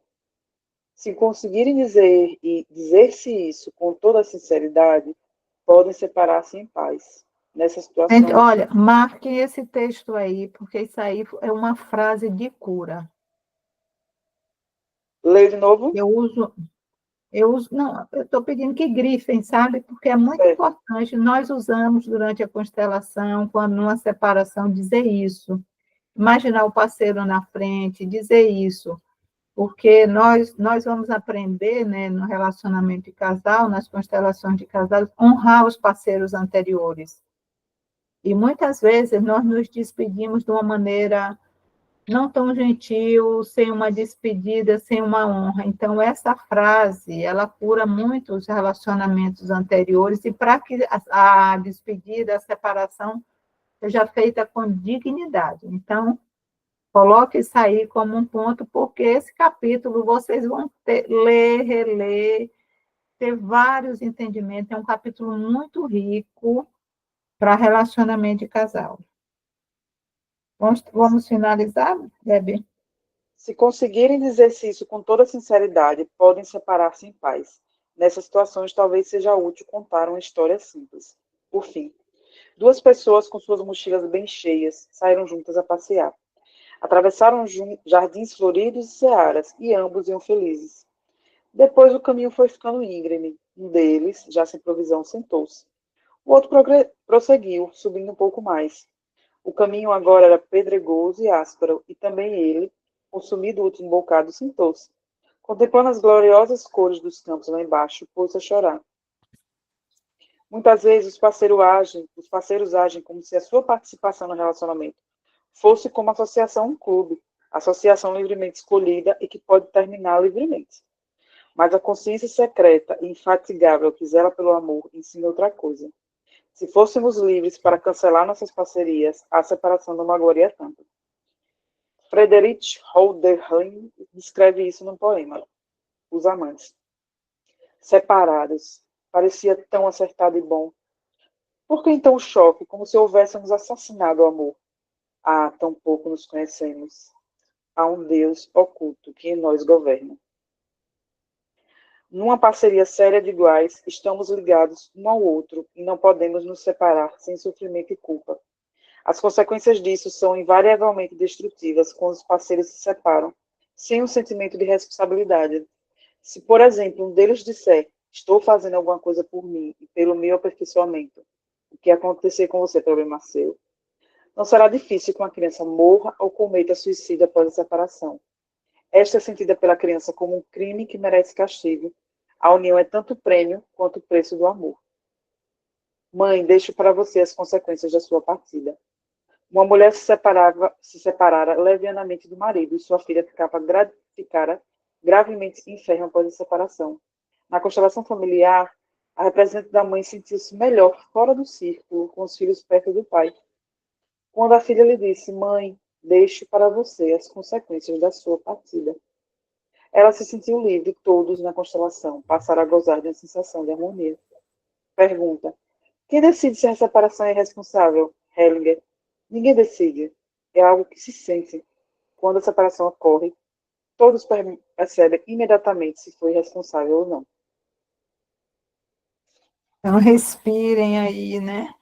Se conseguirem dizer-se isso com toda a sinceridade, podem separar-se em paz. Nessa situação, Olha, marquem esse texto aí, porque isso aí é uma frase de cura. leio de novo? Não, eu estou pedindo que grifem, sabe? Porque é muito importante. Nós usamos durante a constelação, quando numa separação, dizer isso. Imaginar o parceiro na frente, dizer isso. Porque nós vamos aprender, né, no relacionamento de casal, nas constelações de casal, honrar os parceiros anteriores. E muitas vezes nós nos despedimos de uma maneira não tão gentil, sem uma despedida, sem uma honra. Então, essa frase, ela cura muito os relacionamentos anteriores, e para que a despedida, a separação, seja feita com dignidade. Então, coloque isso aí como um ponto, porque esse capítulo vocês vão ler, reler, ter vários entendimentos. É um capítulo muito rico para relacionamento de casal. Vamos finalizar, Debbie? Se conseguirem dizer-se isso com toda sinceridade, podem separar-se em paz. Nessas situações, talvez seja útil contar uma história simples. Por fim, duas pessoas com suas mochilas bem cheias saíram juntas a passear. Atravessaram jardins floridos e searas, e ambos iam felizes. Depois o caminho foi ficando íngreme. Um deles, já sem provisão, sentou-se. O outro prosseguiu, subindo um pouco mais. O caminho agora era pedregoso e áspero, e também ele, consumido o último bocado, sentou-se. Contemplando as gloriosas cores dos campos lá embaixo, pôs-se a chorar. Muitas vezes os parceiros agem como se a sua participação no relacionamento fosse como associação um clube, associação livremente escolhida e que pode terminar livremente. Mas a consciência secreta e infatigável que zela pelo amor ensina outra coisa. Se fôssemos livres para cancelar nossas parcerias, a separação não magoaria tanto. Friedrich Hölderlin descreve isso num poema, Os Amantes. Separados, parecia tão acertado e bom. Por que então o choque, como se houvéssemos assassinado o amor? Ah, tão pouco nos conhecemos. Há um Deus oculto que em nós governa. Numa parceria séria de iguais, estamos ligados um ao outro e não podemos nos separar sem sofrimento e culpa. As consequências disso são invariavelmente destrutivas quando os parceiros se separam, sem um sentimento de responsabilidade. Se, por exemplo, um deles disser: estou fazendo alguma coisa por mim e pelo meu aperfeiçoamento, o que acontecer com você é problema seu. Não será difícil que uma criança morra ou cometa suicídio após a separação. Esta é sentida pela criança como um crime que merece castigo. A união é tanto o prêmio quanto o preço do amor. Mãe, deixo para você as consequências da sua partida. Uma mulher se separara levianamente do marido e sua filha ficara gravemente enferma após a separação. Na constelação familiar, a representante da mãe sentiu-se melhor fora do círculo, com os filhos perto do pai. Quando a filha lhe disse: mãe, deixo para você as consequências da sua partida. Ela se sentiu livre, todos na constelação passaram a gozar de uma sensação de harmonia. Pergunta: quem decide se a separação é irresponsável? Hellinger. Ninguém decide. É algo que se sente. Quando a separação ocorre, todos percebem imediatamente se foi responsável ou não. Então, respirem aí, né?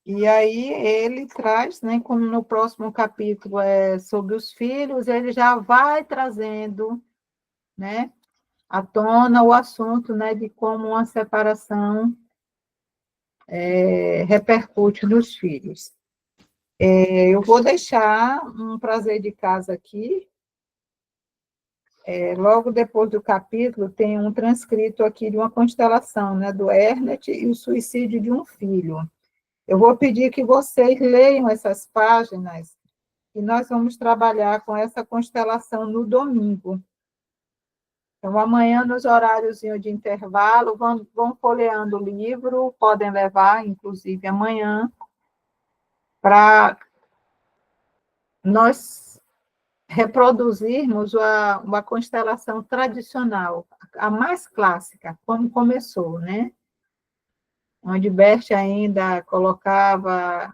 E aí ele traz, né, como no próximo capítulo é sobre os filhos, ele já vai trazendo, né, à tona o assunto, né, de como uma separação repercute nos filhos. Eu vou deixar um prazer de casa aqui. Logo depois do capítulo, tem um transcrito aqui de uma constelação, né, do Ernest e o suicídio de um filho. Eu vou pedir que vocês leiam essas páginas e nós vamos trabalhar com essa constelação no domingo. Então, amanhã, nos horários de intervalo, vão folheando o livro, podem levar, inclusive, amanhã, para nós reproduzirmos uma constelação tradicional, a mais clássica, como começou, né? Onde Bert ainda colocava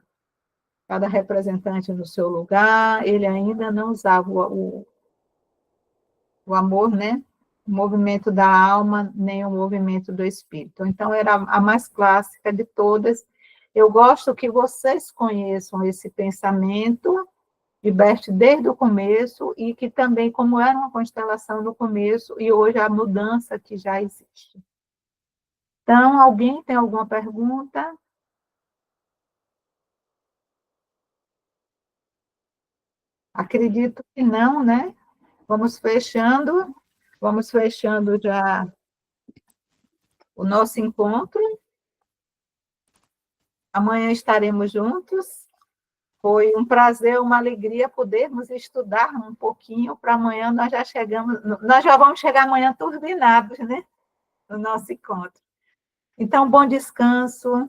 cada representante no seu lugar, ele ainda não usava o amor, né? O movimento da alma, nem o movimento do espírito. Então, era a mais clássica de todas. Eu gosto que vocês conheçam esse pensamento de Bert desde o começo, e que também, como era uma constelação no começo, e hoje a mudança que já existe. Então, alguém tem alguma pergunta? Acredito que não, né? Vamos fechando já o nosso encontro. Amanhã estaremos juntos. Foi um prazer, uma alegria podermos estudar um pouquinho para amanhã. Nós já vamos chegar amanhã turbinados, né? No nosso encontro. Então, bom descanso.